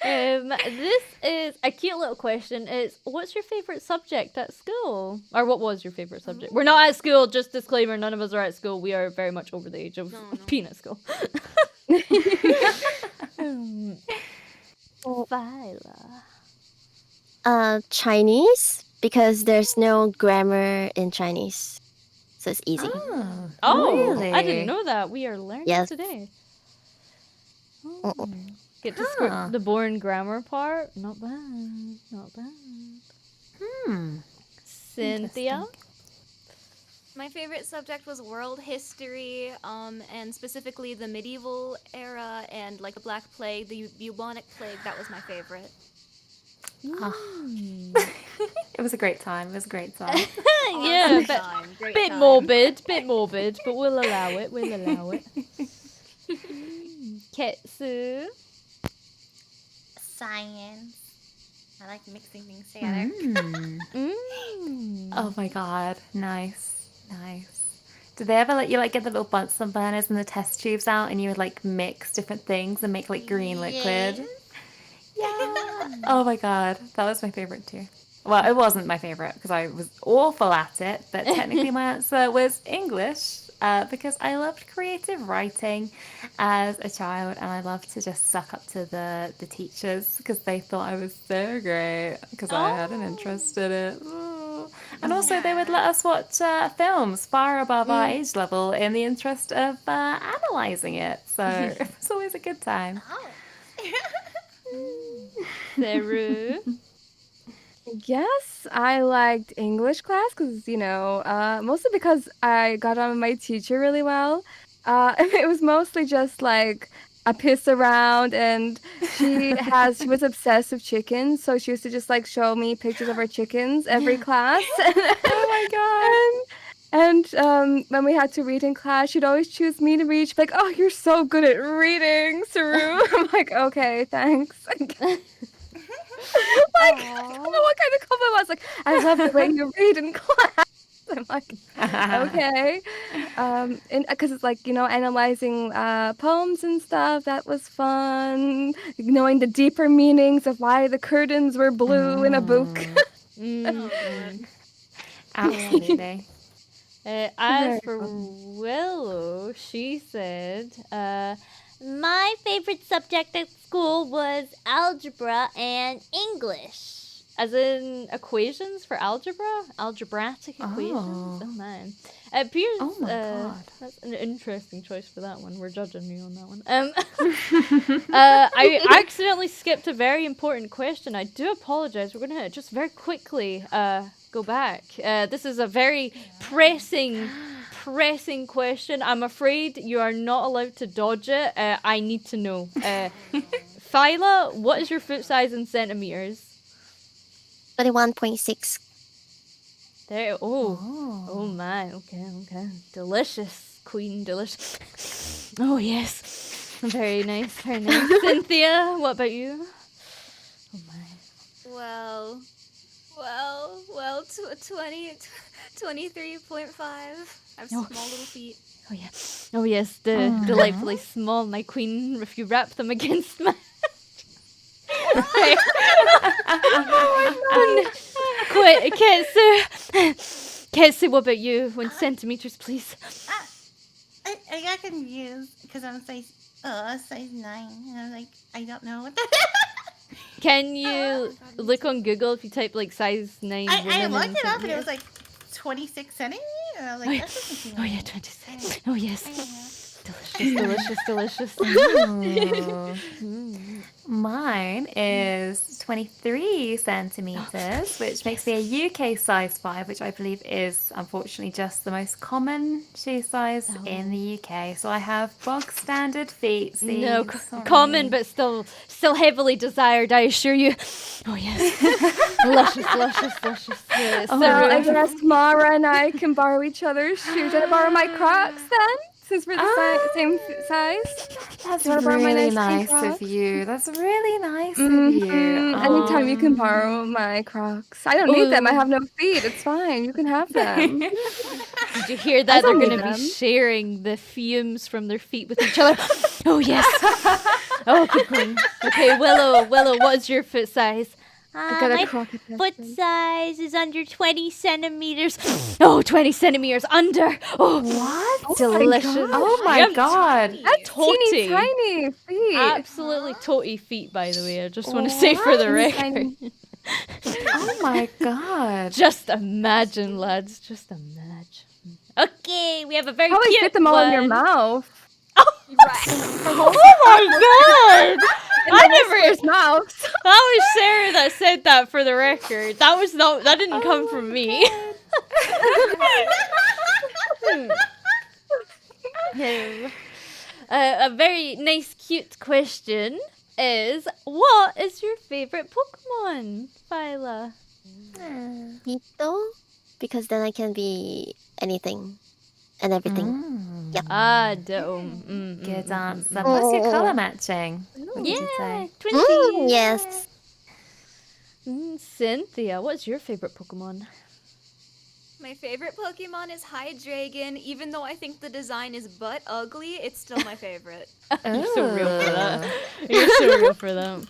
This is a cute little question. It's what's your favorite subject at school? Or what was your favorite subject? We're not at school, just disclaimer, none of us are at school. We are very much over the age of peanut school. Viola. Chinese, because there's no grammar in Chinese. So it's easy. Oh, really? I didn't know that. We are learning Yes. today. Uh-uh. Get to Huh. the boring grammar part. Not bad. Not bad. Cynthia? My favorite subject was world history, and specifically the medieval era and like the Black Plague, the bubonic plague. That was my favorite. It was a great time. It was a great time. Yeah, Awesome but time, great bit time. morbid, but we'll allow it. We'll allow it. Ketsu. Science. I like mixing things together. Oh my god, nice, nice. Did they ever let you like get the little Bunsen burners and the test tubes out, and you would like mix different things and make like green liquid? Yes. Yeah. Oh my god, that was my favorite too. Well, it wasn't my favorite because I was awful at it, but technically my answer was English because I loved creative writing as a child, and I loved to just suck up to the teachers because they thought I was so great because I had an interest in it. Ooh. And also, they would let us watch films far above our age level in the interest of analyzing it. So it was always a good time. Seru. Yes, I liked English class because, mostly because I got on with my teacher really well. It was mostly just like a piss around, and she was obsessed with chickens, so she used to just like show me pictures of her chickens every class. Oh my god. And when we had to read in class, she'd always choose me to read. She'd be like, "Oh, you're so good at reading, Saru." I'm like, "Okay, thanks." Like, I don't know what kind of compliment it was. Like, I love the way you read in class. I'm like, okay. And because it's like, analyzing poems and stuff, that was fun. Knowing the deeper meanings of why the curtains were blue in a book. Absolutely. As for Willow, she said, My favorite subject at school was algebra and English. as in equations for algebra? Algebraic equations? Oh man. It appears, Oh my god. that's an interesting choice for that one. We're judging you on that one. I accidentally skipped a very important question. I do apologize. We're going to just very quickly go back. This is a very pressing question. I'm afraid you are not allowed to dodge it. I need to know. Phyla, what is your foot size in centimeters? 21.6. There. Oh my. Okay. Delicious, queen. Delicious. Oh yes. Very nice. Cynthia, what about you? Oh my. Well, 23.5. I have small little feet. Oh yeah. Oh yes. The delightfully small, my queen. If you wrap them against my. Quit, Ketsu, what about you? 1 centimeters, please. I got confused because I'm size 9, and I'm like, I don't know what that. Can you look on Google if you type like size 9? I women looked in it up and it centimeters? was like 26 centimeters. And I was like, that doesn't seem Oh right. yeah, 26. Oh yes. Delicious. Mine is 23 centimeters, which makes me a UK size 5, which I believe is unfortunately just the most common shoe size in the UK. So I have bog standard feet. No, Sorry. common but still heavily desired, I assure you. Oh yes. luscious. Yes. Well, I guess Mara and I can borrow each other's shoes. Should I borrow my Crocs then? Since we're the same size? That's You wanna borrow my really nice pink nice of Crocs? you. That's really nice of you. Anytime you can borrow my Crocs. I don't need them. I have no feet. It's fine. You can have them. Did you hear that? I They're don't going need to be them. sharing the fumes from their feet with each other. Oh, yes. Oh, keep going. Okay, Willow, what's your foot size? got a My crockett foot size is under 20 centimeters. Oh, 20 centimeters under. Oh, What? delicious. Oh my god. That's teeny Totty. tiny feet. Absolutely toty feet, by the way. I just want to say for the Teeny record. tiny. Oh my god. Just imagine, lads. Just imagine. Okay, we have a very Probably cute fit them all in your one. mouth. Oh my god! I never. His mouth. That was Sarah that said that for the record. That was not. That didn't come from me. A very nice, cute question is: what is your favorite Pokemon, Phyla? Hito, because then I can be anything and everything. Yep. Ah, dome. Good answer. What's your colour matching? What did you Yeah, say? twinsies. Yes. Cynthia, what's your favorite Pokemon? My favorite Pokemon is Hydreigon. Even though I think the design is butt ugly, it's still my favorite. You're so real for that. You're so real for that.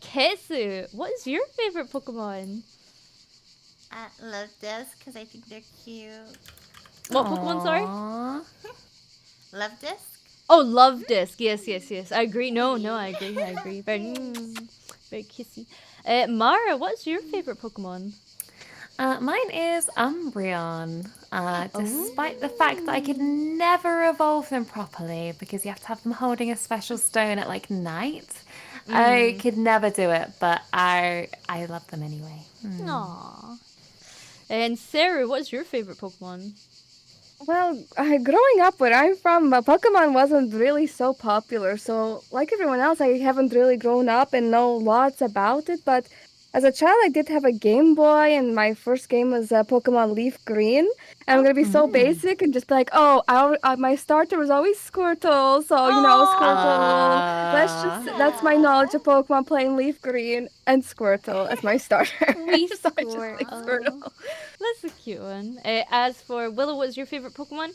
Ketsu, what is your favorite Pokemon? I love this because I think they're cute. What Pokemon, sorry? Aw. Love this. Oh, Love Disc. Yes. I agree. No, I agree. Very, very kissy. Mara, what's your favorite Pokemon? Mine is Umbreon. Despite the fact that I could never evolve them properly because you have to have them holding a special stone at like night. I could never do it, but I love them anyway. Aww. And Sarah, what's your favorite Pokemon? Well, growing up where I'm from, Pokemon wasn't really so popular. So, like everyone else, I haven't really grown up and know lots about it. But as a child, I did have a Game Boy, and my first game was Pokemon Leaf Green. And I'm gonna be so basic and just be like, oh, my starter was always Squirtle. So Squirtle. That's my knowledge of Pokemon, playing Leaf Green and Squirtle as my starter. Leaf So I just like Squirtle. That's a cute one. As for Willow, what's your favorite Pokemon?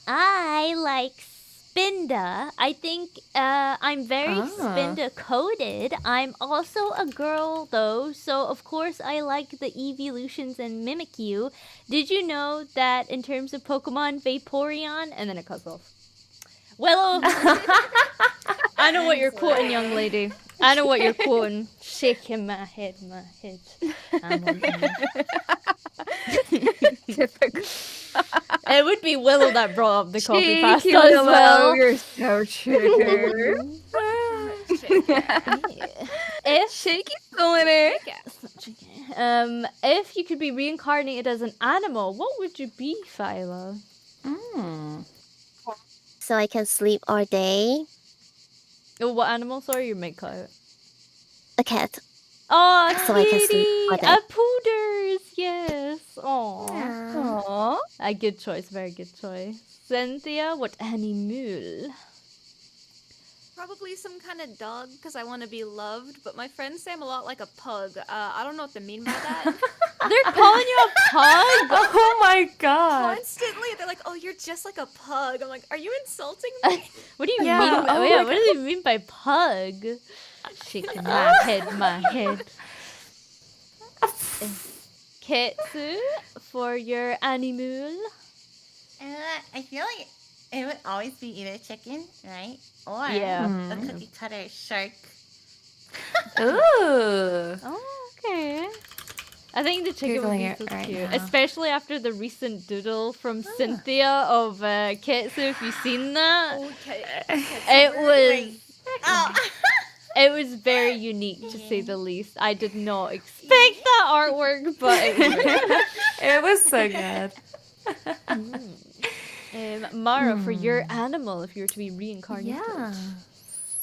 I like Spinda. I think I'm very Spinda coded. I'm also a girl though, so of course I like the evolutions and Mimikyu. Did you know that in terms of Pokemon, Vaporeon, and then it cuts off. Willow, I know what you're quoting, young lady. I know what you're quoting. Shaking my head. I'm on Typical. It would be Willow that brought up the coffee pasta Cheeky as Willow, well. you're so true. Shaky still in it. If you could be reincarnated as an animal, what would you be, Phyla? So I can sleep all day. Oh, what animal? Sorry, your mic cut out. A cat. Oh, So I can sleep all sweetie! day. A pooders, yes. Aww. Aww. A good choice, very good choice. Cynthia, what animal? Probably some kind of dog because I want to be loved, but my friends say I'm a lot like a pug. I don't know what they mean by that. They're calling you a pug? Oh my god. Constantly, they're like, "Oh, you're just like a pug." I'm like, "Are you insulting me?" What do you Yeah, mean? oh Yeah, my what do they mean by pug? Shaking my head. Ketsu, for your animal. I feel like it would always be either chicken, right? Or Yeah. a cookie cutter shark. Ooh. Oh, okay. I think the chicken would Googling be it so right cute, now. especially after the recent doodle from Cynthia of Ketsu. If you've seen that, Okay. it was Oh, it was very unique to say the least. I did not expect that artwork, but it was great. It was so good. Mara, for your animal, if you were to be reincarnated. Yeah.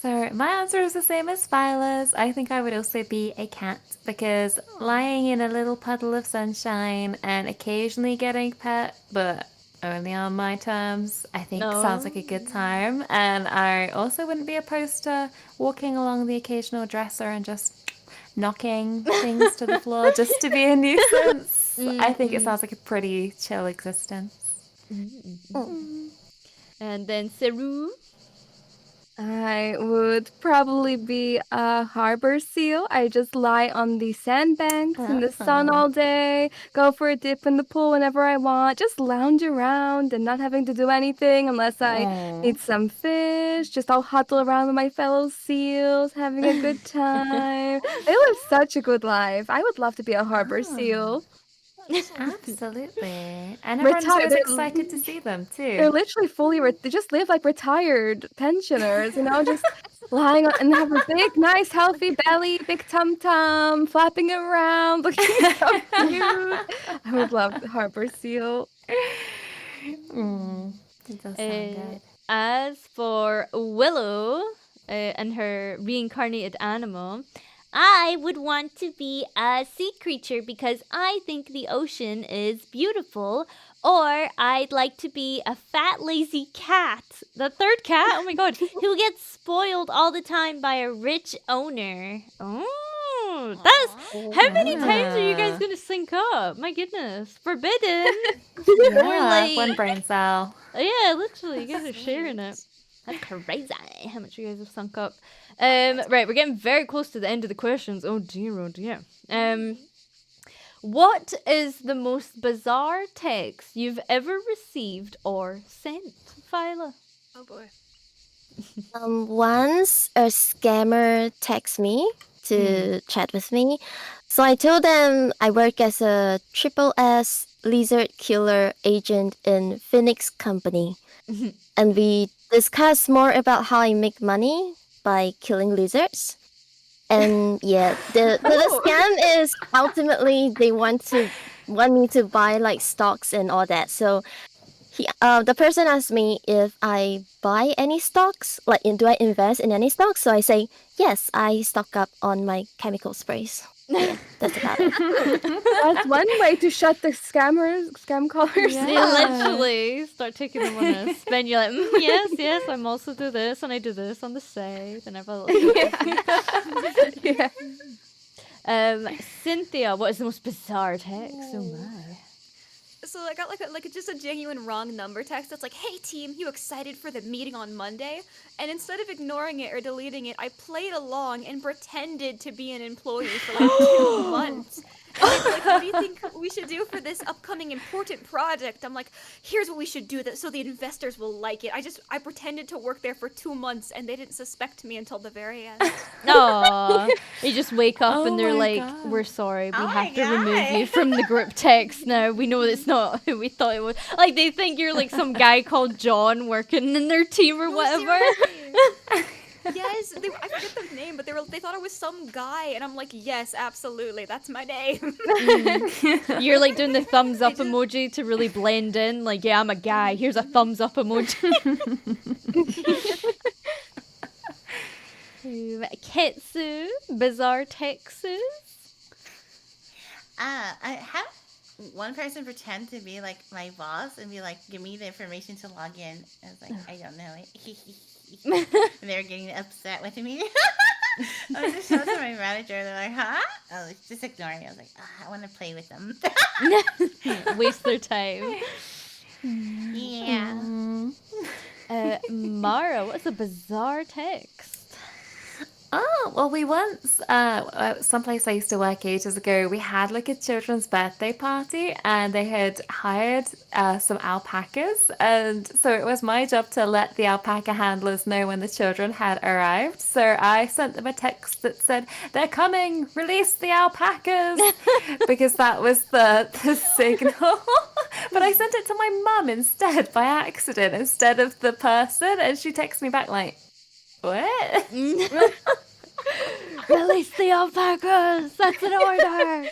So my answer is the same as Phyla's. I think I would also be a cat because lying in a little puddle of sunshine and occasionally getting pet, but only on my terms, I think sounds like a good time. And I also wouldn't be opposed to walking along the occasional dresser and just knocking things to the floor just to be a nuisance. I think it sounds like a pretty chill existence. And then Seru. I would probably be a harbor seal. I just lie on the sandbanks in the sun all day, go for a dip in the pool whenever I want, just lounge around and not having to do anything unless I need some fish. Just all huddle around with my fellow seals, having a good time. They live such a good life. I would love to be a harbor seal. Absolutely. And everyone's always excited to see them They're too. literally they just live like retired pensioners, just lying on and have a big, nice, healthy belly, big tum-tum, flapping around, looking so cute. I would love the harbor seal. It does sound good. As for Willow and her reincarnated animal, I would want to be a sea creature because I think the ocean is beautiful. Or I'd like to be a fat, lazy cat. the third cat, oh my god. Who gets spoiled all the time by a rich owner. Oh, that's how many times are you guys gonna sync up? My goodness, forbidden. Yeah, one brain cell. Yeah, literally, you guys are sharing it. That's crazy how much you guys have sunk up. Right, we're getting very close to the end of the questions. Oh dear, oh dear. What is the most bizarre text you've ever received or sent, Phyla? Oh boy. Once a scammer texted me to chat with me. So I told them I work as a triple S lizard killer agent in Phoenix Company. And we discussed more about how I make money by killing lizards. And yeah, the scam is ultimately they want me to buy like stocks and all that. So the person asked me if I buy any stocks, like do I invest in any stocks? So I say yes, I stock up on my chemical sprays. Yeah, that's about it. That's one way to shut the scam callers They down. literally start taking them on a spin. You're like, yes, I'm also do this and I do this on the side and Yeah. Cynthia, what is the most bizarre text? Oh my. So I got just a genuine wrong number text that's like, "Hey team, you excited for the meeting on Monday?" And instead of ignoring it or deleting it, I played along and pretended to be an employee for like 2 months. And they were like, "What do you think we should do for this upcoming important project?" I'm like, "Here's what we should do so the investors will like it." I pretended to work there for 2 months and they didn't suspect me until the very end. No, you just wake up and Oh they're my like, God. "We're sorry, we Oh have my to remove God. you from the group text now. We know it's not who we thought it was." Like they think you're like some guy called John working in their team or whatever. Yes, I forget the name, but they thought I was some guy, and I'm like, yes, absolutely, that's my name. You're like doing the thumbs up emoji to really blend in. Like, yeah, I'm a guy. Here's a thumbs up emoji. Ketsu, bizarre texts. I have one person pretend to be like my boss and be like, "Give me the information to log in." I was like, "I don't know it." And they were getting upset with me. I was just showing to my manager. They're like, "Huh?" I was like, just ignoring me. I was like, I want to play with them. Waste their time. Yeah. Mara, what's a bizarre text? Oh, well, we once, someplace I used to work ages ago, we had like a children's birthday party and they had hired some alpacas. And so it was my job to let the alpaca handlers know when the children had arrived. So I sent them a text that said, "They're coming, release the alpacas," because that was the signal. But I sent it to my mum instead by accident instead of the person. And she texted me back like, "What?" Release the alpacas! That's an order!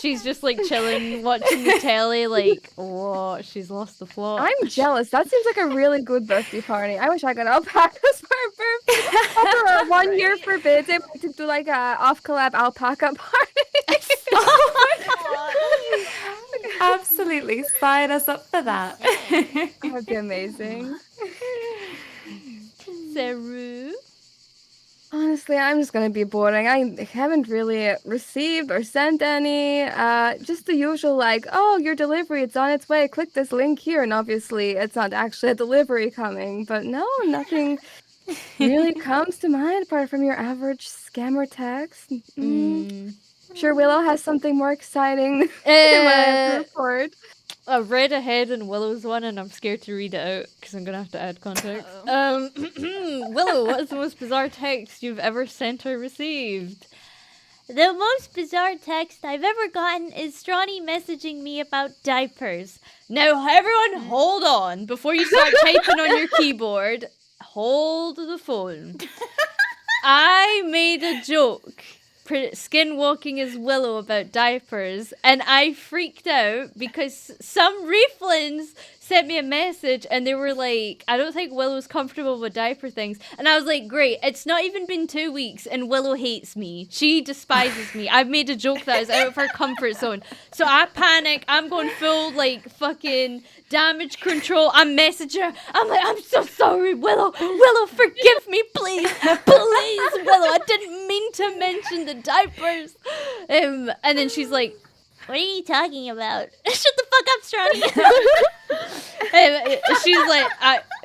She's just like chilling, watching the telly, like, whoa, she's lost the plot. I'm jealous. That seems like a really good birthday party. I wish I got alpacas for a birthday. For a 1 year forbidden, we could do like a off collab alpaca party. Absolutely. Sign us up for that. That would be amazing. Seru. Honestly, I'm just gonna be boring. I haven't really received or sent any. Just the usual, like, oh, your delivery, it's on its way. Click this link here, and obviously, it's not actually a delivery coming. But no, nothing really comes to mind apart from your average scammer text. Sure, Willow has something more exciting than what I have to report. I read ahead in Willow's one, and I'm scared to read it out because I'm gonna have to add context. Willow, what is the most bizarre text you've ever sent or received? The most bizarre text I've ever gotten is Stronny messaging me about diapers. Now, everyone, hold on before you start typing on your keyboard. Hold the phone. I made a joke. Skinwalking as Willow about diapers, and I freaked out because some Reeflins sent me a message and they were like, I don't think Willow's comfortable with diaper things. And I was like, great, it's not even been 2 weeks and Willow hates me. She despises me. I've made a joke that is out of her comfort zone. So I panic. I'm going full like fucking damage control. I'm messaging her. I'm like, I'm so sorry, Willow. Willow, forgive me, please. Please, Willow. I didn't mean to mention the diapers. And then she's like, What are you talking about? Shut the fuck up, Stronny. and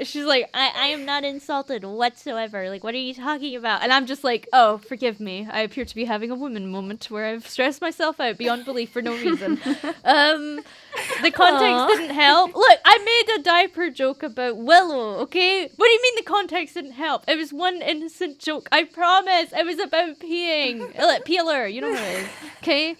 she's like, I am not insulted whatsoever. Like, what are you talking about? and I'm just like, oh, forgive me. I appear to be having a woman moment where I've stressed myself out beyond belief for no reason. The context didn't help. Look, I made a diaper joke about Willow, okay? What do you mean the context didn't help? It was one innocent joke. I promise. It was about peeing. Peeler, you know what it is, okay?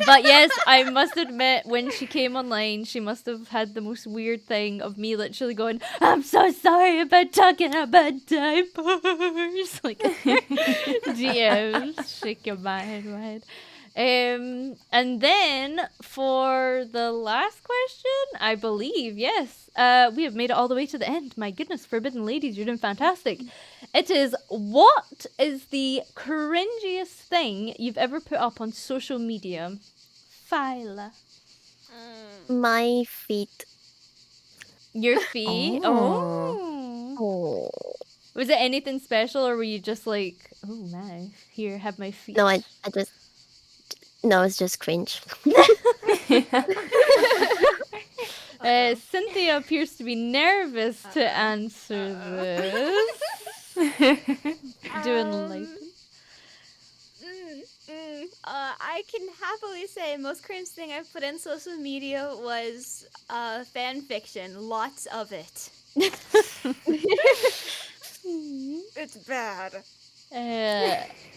But yes, I must admit, when she came online, she must have had the most weird thing of me literally going, I'm so sorry about talking about diapers. Like, DMs, shake your mind. And then for the last question, I believe, yes, we have made it all the way to the end. My goodness, Forbidden Ladies, you're doing fantastic. It is, what is the cringiest thing you've ever put up on social media? Phyla. My feet. Your feet? Oh. Oh. Was it anything special, or were you just like, oh my, here, have my feet? No, I just. No, it's just cringe. Cynthia appears to be nervous to answer this. Doing like. I can happily say most cringe thing I've put in social media was fan fiction. Lots of it. It's bad.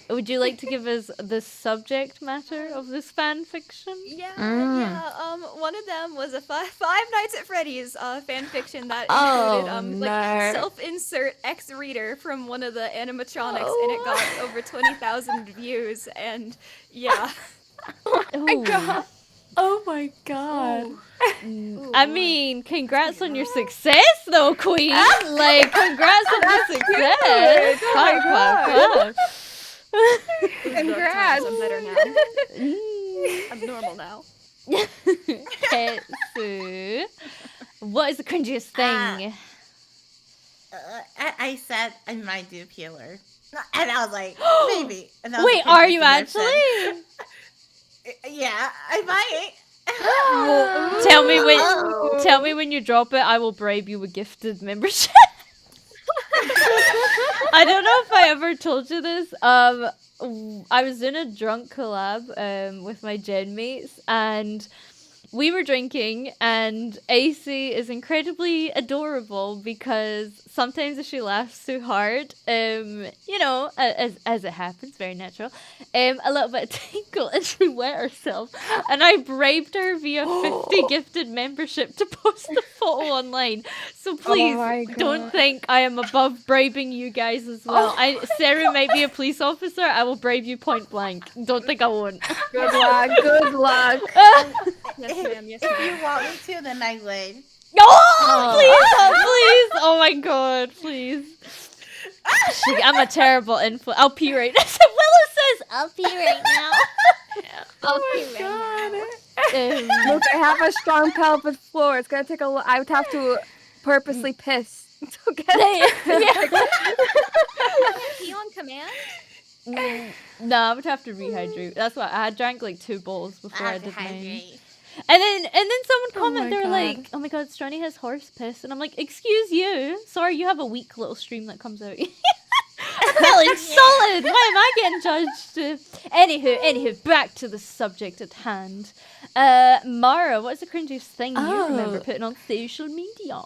Would you like to give us the subject matter of this fan fiction? Yeah. One of them was a Five Nights at Freddy's fan fiction that included like self-insert X-reader from one of the animatronics, and it got over 20,000 views. And yeah. Oh my god. I mean, congrats on your success, though, Queen. Like, congrats on your success. Clap. Congrats. I'm better now. I'm normal now. Ketsu, what is the cringiest thing? I said I might do peeler. And I was like, maybe. And that was Wait, the are you cringiest thing I've actually? said. Yeah, I might. Tell me when you drop it. I will bribe you with gifted membership. I don't know if I ever told you this. I was in a drunk collab with my gen mates, and we were drinking, and AC is incredibly adorable because sometimes if she laughs too hard, you know, as it happens, very natural, a little bit of tinkle, and she wet herself, and I bribed her via 50 gifted membership to post the photo online. So please don't think I am above bribing you guys as well. Sarah might be a police officer. I will bribe you point blank. Don't think I won't. Good luck. Good luck. Yes, ma'am. Yes, If ma'am. you want me to, then I would. Please, oh my god, please. I'm a terrible influence. I'll pee right now. Willow says, I'll pee right now. I'll pee right now. Look, I have a strong pelvic floor. It's gonna take a lot. I would have to purposely piss to get Pee on command? No, I would have to rehydrate. That's why I drank like 2 bowls before I I have to did mine. hydrate. And then someone commented, my they were God. like, "Oh my god, Stronny has horse piss," and I'm like, "Excuse you, sorry, you have a weak little stream that comes out." I'm feeling solid. Why am I getting judged? Anywho, back to the subject at hand. Mara, what's the cringiest thing you remember Oh. putting on social media?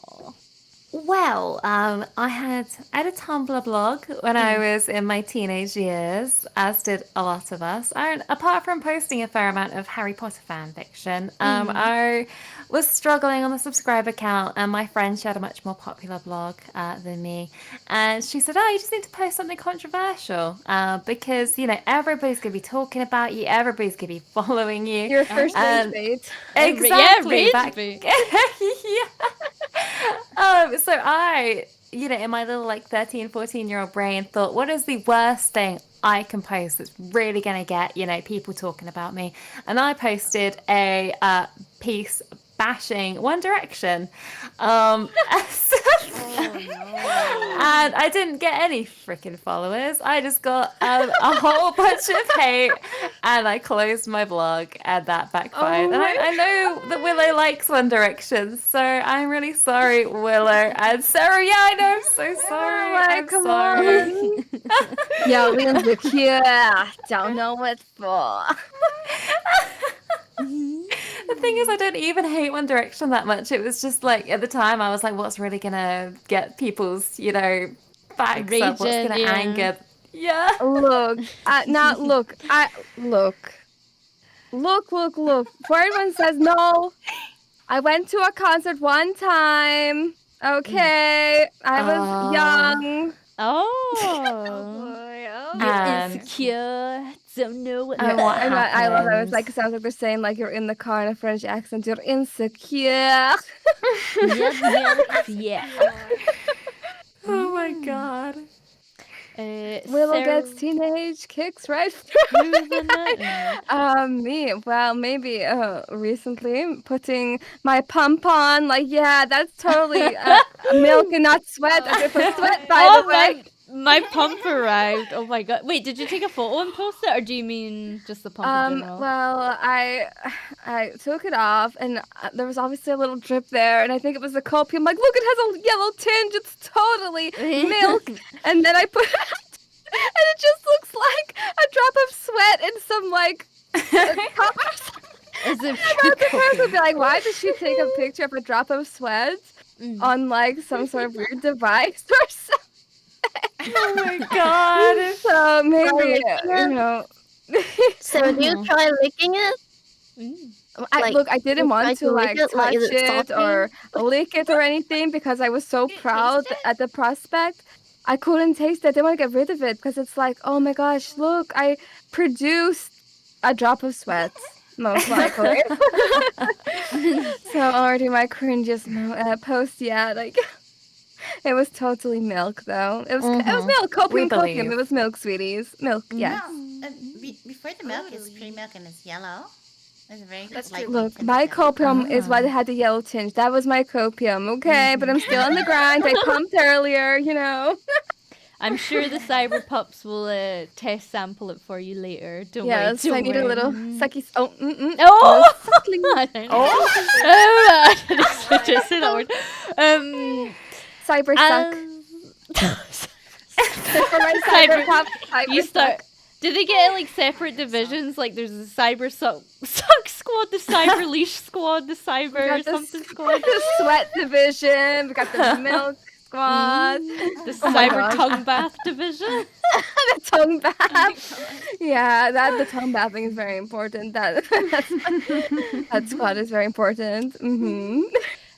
Well, I had a Tumblr blog when I was in my teenage years, as did a lot of us. And apart from posting a fair amount of Harry Potter fan fiction, I was struggling on the subscriber count, and my friend, she had a much more popular blog than me. And she said, "Oh, you just need to post something controversial because, you know, everybody's going to be talking about you, everybody's going to be following you." your first And- rage bait. Exactly. rage back- bait. yeah. So I, you know, in my little like 13, 14-year-old brain thought, what is the worst thing I can post that's really going to get, you know, people talking about me? And I posted a piece bashing One Direction. And I didn't get any freaking followers. I just got a whole bunch of hate, and I closed my blog, and that backfired. And I know that Willow likes One Direction, so I'm really sorry, Willow. And Sarah, yeah, I know, I'm so sorry. I'm come sorry. on. Yeah, we insecure. Don't know what for. The thing is, I don't even hate One Direction that much. It was just like, at the time, I was like, what's really gonna get people's, you know, backs up? What's Raging, gonna yeah. anger? Yeah. Look, now look, look. Before everyone says no, I went to a concert one time. Okay, I was young. Oh. You're And- insecure. Don't know what. And what I love it. It's happened? like it sounds like they're saying like you're in the car in a French accent. You're insecure. Yeah. Oh my god. Willow gets teenage kicks right through. Me. Well, maybe recently putting my pump on. Like, yeah, that's totally milk and not sweat. I did put sweat, by the way. My pump arrived. Oh my god. Wait, did you take a photo and post it, or do you mean just the pump in general? Well, I took it off, and there was obviously a little drip there, and I think it was the copium. Like, look, it has a yellow tinge. It's totally milk. And then I put it, and it just looks like a drop of sweat in some like cup or something. As if The person would be like, why did she take a picture of a drop of sweat on like some sort of weird device or something? Oh my god. So maybe you know. So do you try licking it? Like, Look, I didn't you want try to to like lick it, like, touch is it it salty? or lick it or anything because I was so Did you proud taste it? at the prospect. I couldn't taste it. I didn't want to get rid of it because it's like, oh my gosh, look, I produced a drop of sweat, most likely. So already my cringiest post, yeah, like it was totally milk though. It was milk, We copium. believe. It was milk, sweeties, milk. Yes. No, before the milk is cream milk and it's yellow. It's very That's like true. Look, my copium is why they had the yellow tinge. That was my copium, okay? But I'm still on the grind. I pumped earlier, you know. I'm sure the cyber pups will test sample it for you later. Don't worry. Yes, Don't I need a worry. little sucky. Oh, Oh! suckling. I don't know. I didn't expect you to say that word. Cyber suck. For my cyber pop. You Cyber start. suck. Do they get like separate divisions? Like there's the cyber suck squad, the cyber leash squad, the We cyber got the something squad, The sweat division. We got the milk squad. the Oh my cyber gosh. tongue bath division. The tongue bath. Yeah, the tongue bathing is very important. That squad is very important.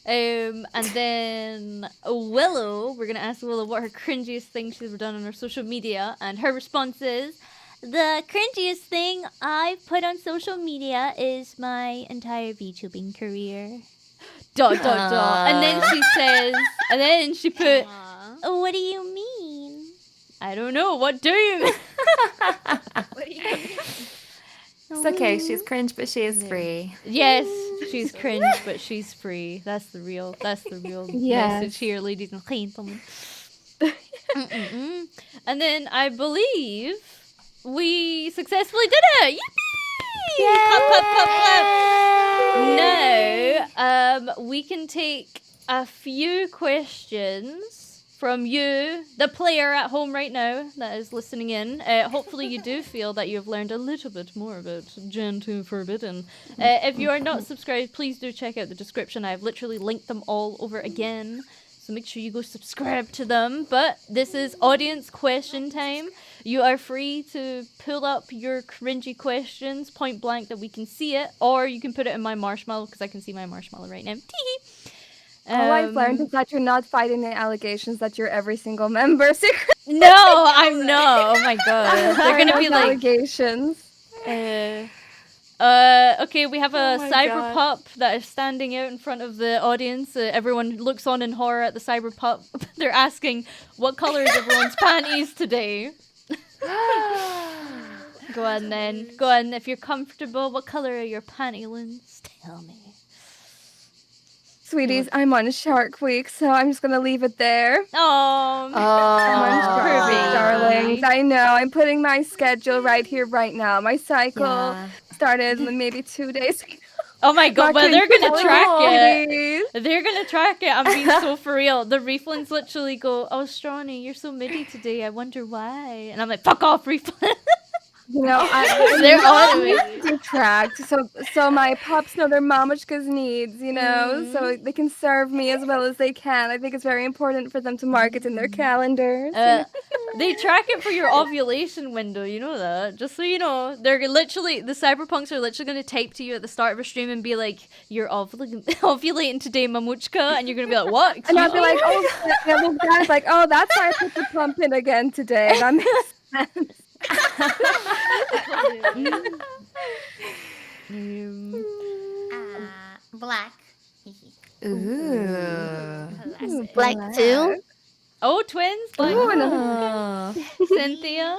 And then Willow, we're gonna ask Willow what her cringiest thing she's ever done on her social media, and her response is, The cringiest thing I've put on social media is my entire VTubing career. ... And then she says, and then she put, What do you mean? I don't know, what do you mean? What do you mean? It's okay. She's cringe, but she is free. Yes, she's cringe, but she's free. That's the real Yes. message here, ladies and gentlemen. Mm-mm-mm. And then I believe we successfully did it. Yippee! Clap, clap, clap, clap. Now, we can take a few questions from you, the player at home right now that is listening in. Hopefully you do feel that you have learned a little bit more about Gen 2 Forbidden. If you are not subscribed, please do check out the description. I've literally linked them all over again. So make sure you go subscribe to them. But this is audience question time. You are free to pull up your cringy questions point blank that we can see it. Or you can put it in my marshmallow because I can see my marshmallow right now. Tee-hee. All I've learned is that you're not fighting the allegations that you're every single member secret. No, I'm not. Oh my god. They're gonna be like allegations. Okay, we have a Oh my cyber God. pup that is standing out in front of the audience. Everyone looks on in horror at the cyber pup. They're asking, what color is everyone's panties today? Go on then. Go on. If you're comfortable, what color are your pantylands? Tell me. Sweeties, I'm on Shark Week, so I'm just gonna leave it there. Oh, I'm on Shark Week, baby. darlings. I know. I'm putting my schedule right here, right now. My cycle Yeah. started maybe 2 days ago. Oh my god, well, they're gonna track it. Sweeties. They're gonna track it. I'm being so for real. The reflings literally go, oh, Stronny, you're so midi today. I wonder why. And I'm like, fuck off, reflings. You know, They're on it. to tracked, so my pups know their mamachka's needs, you know, so they can serve me as well as they can. I think it's very important for them to mark it in their calendars. They track it for your ovulation window, you know that. Just so you know, they're literally, the cyberpunks are literally going to type to you at the start of a stream and be like, you're ovulating today, mamuchka, and you're going to be like, what? And I'll be like, oh, yeah, the guy's like, oh, that's why I put the pump in again today. That makes sense. Black. Ooh. Black too. Oh, twins? Like, Oh. Cynthia?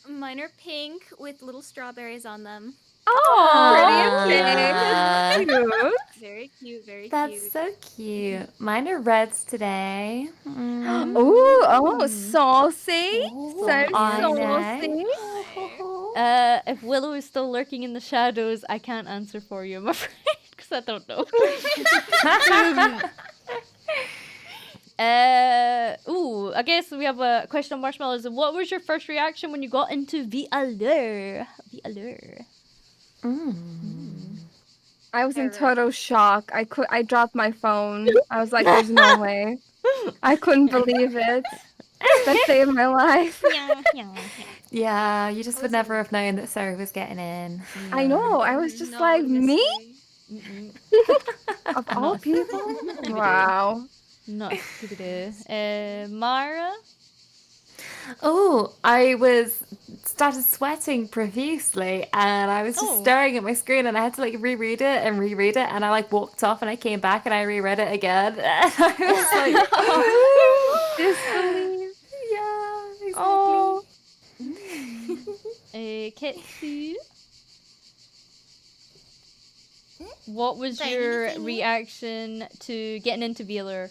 Mine are pink with little strawberries on them. Oh, pretty Aw. and cute. Very cute, very That's cute. so cute. Mine are reds today. Ooh, oh, saucy. So I saucy. If Willow is still lurking in the shadows, I can't answer for you, I'm afraid, because I don't know. I guess we have a question on marshmallows. What was your first reaction when you got into VAllure? VAllure. I was in total shock. I dropped my phone. I was like, there's no way. I couldn't believe it. That saved my life. Yeah, you just would never have known that Sarah was getting in. I know. I was just like, me? Of all people? Wow. Not good. Mara? Oh, started sweating profusely, and I was just staring at my screen, and I had to like reread it, and I like walked off, and I came back, and I reread it again, and I was like, Disbelief. yeah, exactly. Oh. Ketsu? What was Sorry, your did you say me? reaction to getting into VAllure?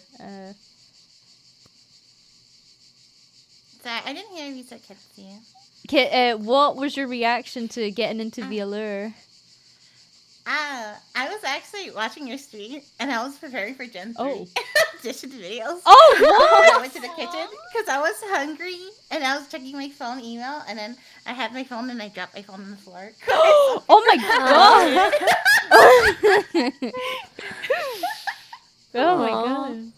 Sorry, I didn't hear you said Kitsu. What was your reaction to getting into VAllure? I was actually watching your stream, and I was preparing for Gen 3 Oh. dishes videos. Oh, And what? I went to the kitchen because I was hungry, and I was checking my phone email, and then I had my phone, and I dropped my phone on the floor. Oh my god! Oh my god.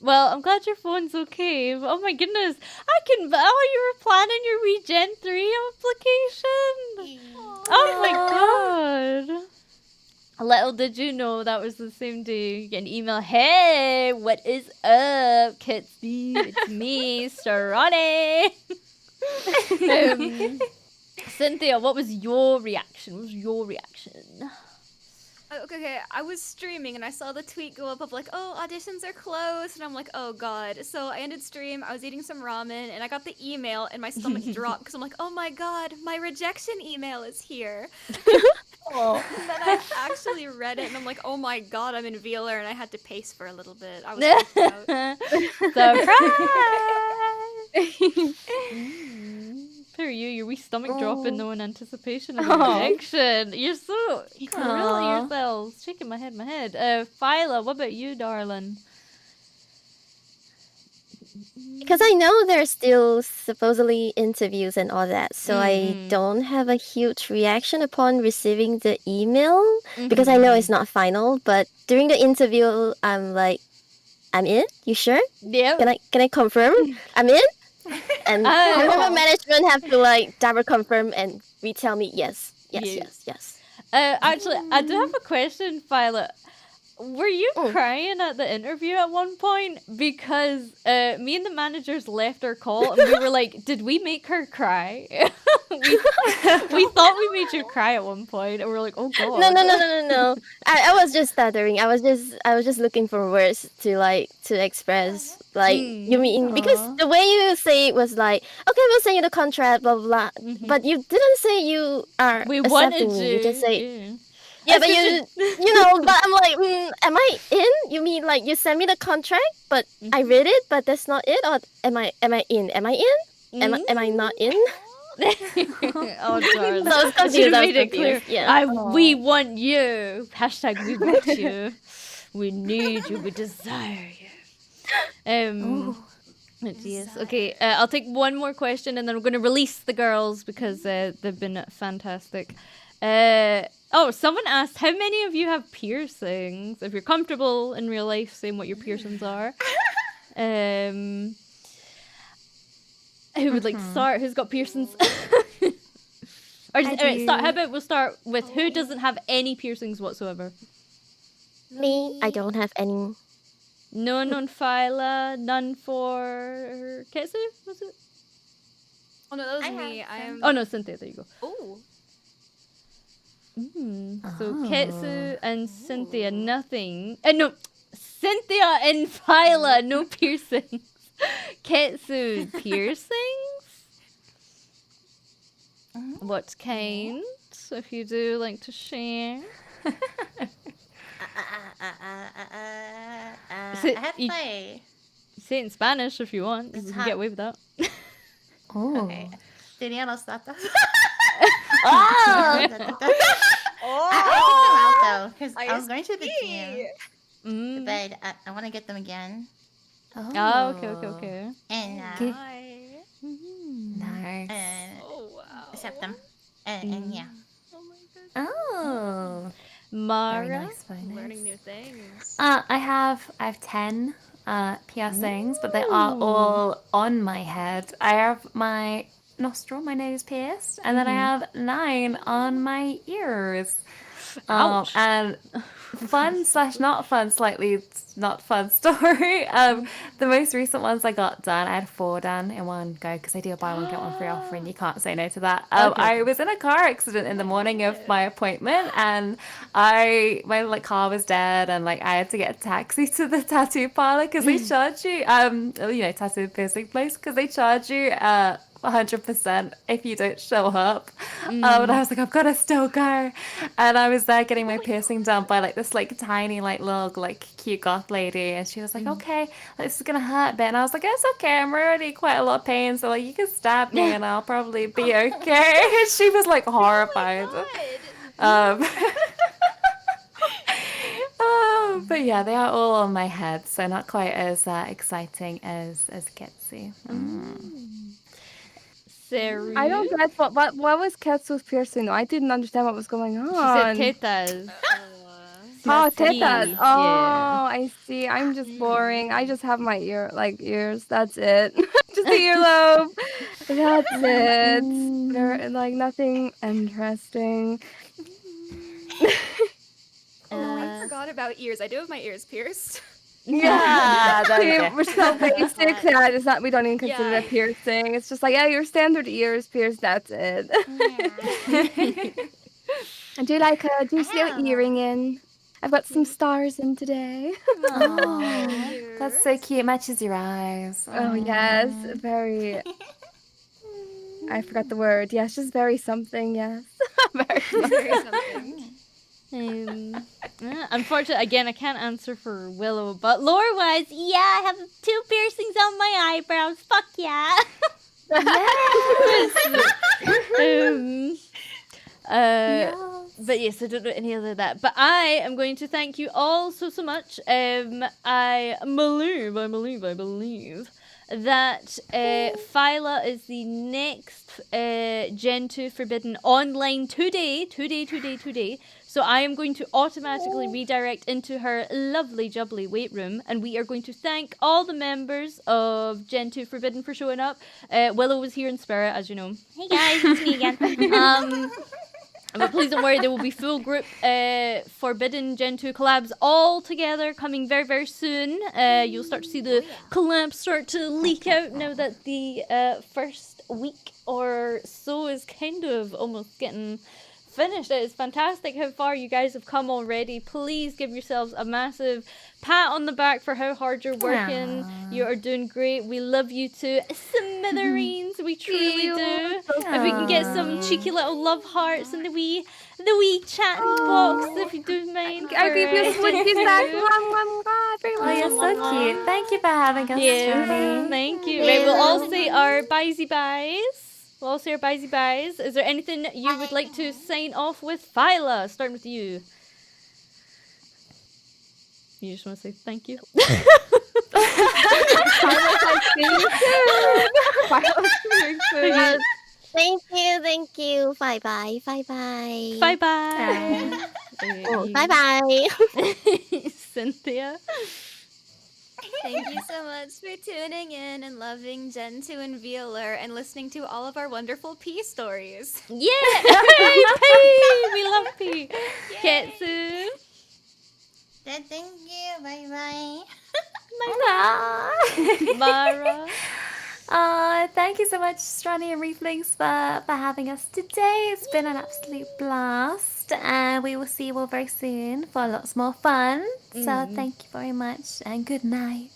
Well, I'm glad your phone's okay. But oh my goodness, you were planning your wee Gen 3 application. Oh my god. Little did you know that was the same day you get an email. Hey, what is up, Kitsy? It's me, Stronny. Cynthia, what was your reaction? Okay, I was streaming and I saw the tweet go up of like, oh, auditions are closed, and I'm like, oh god. So I ended stream, I was eating some ramen, and I got the email, and my stomach dropped because I'm like, oh my god, my rejection email is here. Oh. And then I actually read it, and I'm like, oh my god, I'm in VAllure, and I had to pace for a little bit. I was freaked out. Surprise! Poor your wee stomach dropping though in anticipation of the rejection. You can really Aw. yourselves. Shaking my head. Phyla, what about you, darling? Because I know there's still supposedly interviews and all that, so I Mhm. don't have a huge reaction upon receiving the email because I know it's not final. But during the interview, I'm like, I'm in. You sure? Yep. Can I confirm? I'm in. And whoever management have to like double confirm and retell me yes. Actually, I do have a question, Violet. Were you crying at the interview at one point? Because me and the managers left our call and we were like, did we make her cry? we thought we made you cry at one point and we were like, oh god. No. I was just stuttering. I was just looking for words to express you mean because the way you say it was like, okay, we'll send you the contract, blah blah blah. But you didn't say you are We accepting wanted me. You just say yeah. but you know, but I'm like, am I in? You mean like you send me the contract, but I read it, but that's not it, or am I in? Am I in? Am I not in? Oh, darling. So I was confused. Should've made it clear. Yeah. We want you. Hashtag we want you. We need you. We desire you. Yes. Okay. I'll take one more question and then we're going to release the girls because they've been fantastic. Someone asked, how many of you have piercings? If you're comfortable in real life saying what your piercings are. Who would like to start? Who's got piercings? How about we'll start with who doesn't have any piercings whatsoever? Me, I don't have any. None on Phyla, none for Ketsu, was it? Oh no, that was me. I am. Oh no, Cynthia, there you go. Oh. So Ketsu and Cynthia, nothing. No, Cynthia and Phyla, no piercings. Ketsu, piercings? What kind? If you do like to share. I have to play. Say it in Spanish if you want. You can get away with that. Okay. Tenía los datos. Oh! I took them out though, because I was going to the gym. But I want to get them again. Oh, okay. And Nice. Oh wow. accept them. And yeah. Oh. Mara. Very nice, very nice. Learning new things. I have 10 piercings, but they are all on my head. I have my nostril, my nose pierced, and then I have 9 on my ears. Ouch. And fun / not fun, slightly not fun story. The most recent ones I got done, I had 4 done in one go because I do a buy one get one free offer, and you can't say no to that. I was in a car accident in the morning of my appointment, and my car was dead, and I had to get a taxi to the tattoo parlor because they charge you, tattoo piercing place, because they charge you 100% if you don't show up. And I was like, I've got to still go. And I was there getting my piercing done by this tiny little cute goth lady, and she was like, okay, this is gonna hurt a bit. And I was like, it's okay, I'm already quite a lot of pain, so you can stab me and I'll probably be okay. And she was horrified. But yeah, they are all on my head, so not quite as exciting as Ketsu. Seri. I don't get what was Ketsu's piercing though. I didn't understand what was going on. She said tetas. Oh, tetas. Yeah. Oh, I see. I'm just boring. I just have my ears. That's it. Just the earlobe. That's it. There, nothing interesting. I forgot about ears. I do have my ears pierced. Yeah, See, we're so basic that it's not. We don't even consider Yeah. it a piercing. It's just your standard ears pierced. That's it. I do like a juicy little earring in. I've got some stars in today. Oh, that's so cute. Matches your eyes. Oh yes, very. I forgot the word. Yes, just very something. Yes, very something. Unfortunately, again, I can't answer for Willow, but lore-wise, Yeah, I have 2 piercings on my eyebrows. Fuck yeah. But yes, I don't know any other of that. But I am going to thank you all so much. I believe that Phyla is the next Gen 2 Forbidden online today. So I am going to automatically redirect into her lovely jubbly weight room, and we are going to thank all the members of Gen 2 Forbidden for showing up. Willow was here in spirit, as you know. Hey guys, it's me again. But please don't worry, there will be full group Forbidden Gen 2 collabs all together coming very, very soon. You'll start to see the collabs start to leak out now that the first week or so is kind of almost getting finished. It is fantastic how far you guys have come already. Please give yourselves a massive pat on the back for how hard you're working. You are doing great. We love you to smithereens. We truly do. If we can get some cheeky little love hearts in the wee chatting box, if you do mind. I'll give you a sweet kiss back. Oh, you're so cute. Thank you for having us, Yes, Stronny. thank you. Right, we'll all say our byesy byes. We'll all say our byesy byes. Is there anything you would like to sign off with? Phyla, starting with you. You just want to say thank you? Thank you. Bye-bye. Bye-bye. Bye-bye. Oh, bye-bye. Cynthia. Thank you so much for tuning in and loving Gen 2 and VAllure and listening to all of our wonderful P stories. Yeah! Hey, P! We love P. Ketsu. Thank you. Bye-bye. Mara. Thank you so much, Stronny and Reflings, for having us today. It's been an absolute blast. And we will see you all very soon for lots more fun. So thank you very much and good night.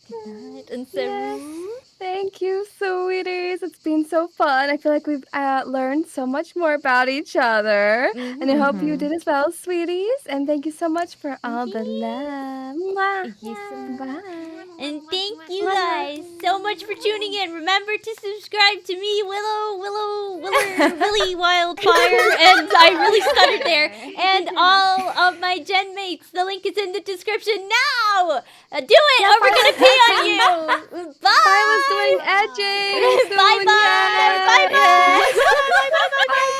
Good night. And Sarah. Thank you, sweeties. It's been so fun. I feel like we've learned so much more about each other. And I hope you did as well, sweeties. And thank you so much for all the love. Mwah. Bye. And thank you guys so much for tuning in. Remember to subscribe to me, Willie Wildfire, and I really stuttered there. And all of my gen mates. The link is in the description now. Do it, or we're gonna pay on you. Bye. I was doing edging. Bye bye. Bye bye. Bye bye.